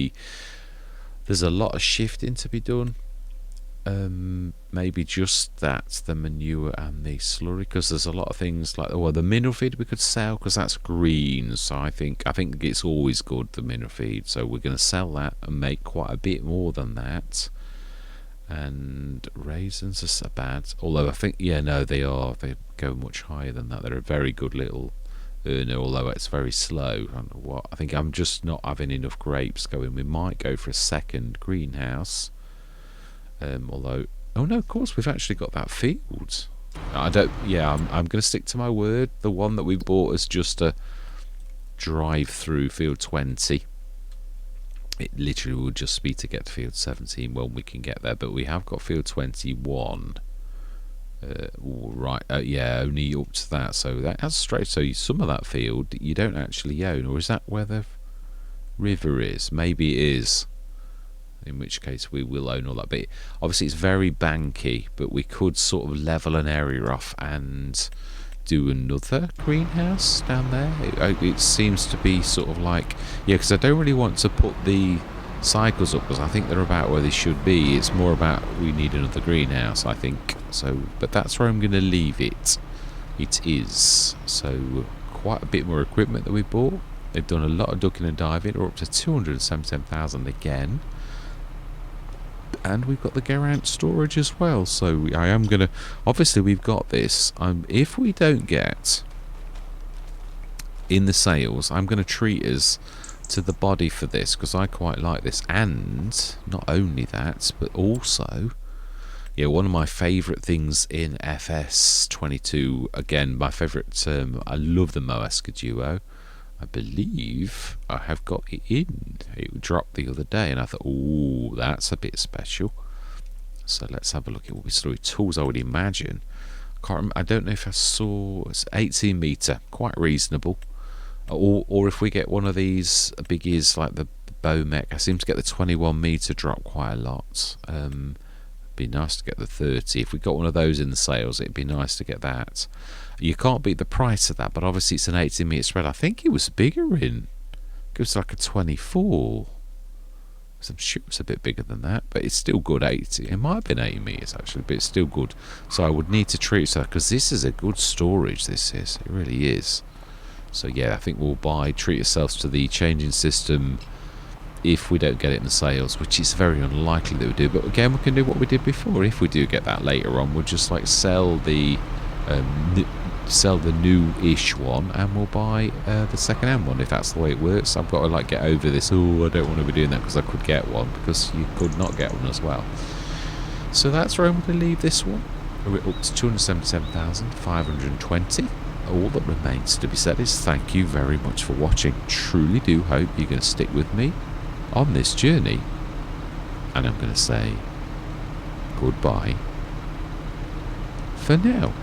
there's a lot of shifting to be done. Maybe just that, the manure and the slurry, because there's a lot of things like, well, the mineral feed we could sell because that's green, so I think it's always good, the mineral feed, so we're going to sell that and make quite a bit more than that. And raisins are so bad, although I think, yeah, no, they go much higher than that. They're a very good little earner, although it's very slow. I don't know what, I think I'm just not having enough grapes going. We might go for a second greenhouse. Although, oh no, of course we've actually got that field. I'm going to stick to my word. The one that we bought is just a drive-through field 20. It literally will just be to get to field 17 when we can get there, but we have got field 21. Right, yeah, only up to that. So that's straight. So some of that field you don't actually own, or is that where the river is? Maybe it is. In which case we will own all that bit. Obviously it's very banky, but we could sort of level an area off and do another greenhouse down there. It seems to be sort of like, yeah, because I don't really want to put the cycles up because I think they're about where they should be. It's more about we need another greenhouse, I think. So, but that's where I'm going to leave it. It is. So quite a bit more equipment that we bought. They've done a lot of ducking and diving. We're up to 277,000 again. And we've got the garage storage as well, so I am going to, obviously we've got this, if we don't get in the sales, I'm going to treat us to the body for this, because I quite like this, and not only that, but also, yeah, one of my favourite things in FS22, again, my favourite, I love the Moesca Duo. I believe I have got it in. It dropped the other day and I thought, oh, that's a bit special. So let's have a look at what we saw. Tools, I would imagine. I don't know if I saw, it's 18 metre, quite reasonable. Or if we get one of these biggies like the Bomec, I seem to get the 21 metre drop quite a lot. It'd be nice to get the 30. If we got one of those in the sales, it'd be nice to get that. You can't beat the price of that, but obviously it's an 18 metre spread. I think it was bigger in. It was like a 24. So I'm sure it's a bit bigger than that, but it's still good. 80. It might have been 80 meters actually, but it's still good. So I would need to treat it because this is a good storage. This is. It really is. So yeah, I think we'll treat yourselves to the changing system if we don't get it in the sales, which is very unlikely that we do. But again, we can do what we did before. If we do get that later on, we'll just like sell the new-ish one, and we'll buy the second-hand one if that's the way it works. I've got to like get over this. Oh, I don't want to be doing that because I could get one, because you could not get one as well. So that's where I'm going to leave this one. We're up to 277,520. All that remains to be said is thank you very much for watching. Truly do hope you're going to stick with me on this journey, and I'm going to say goodbye for now.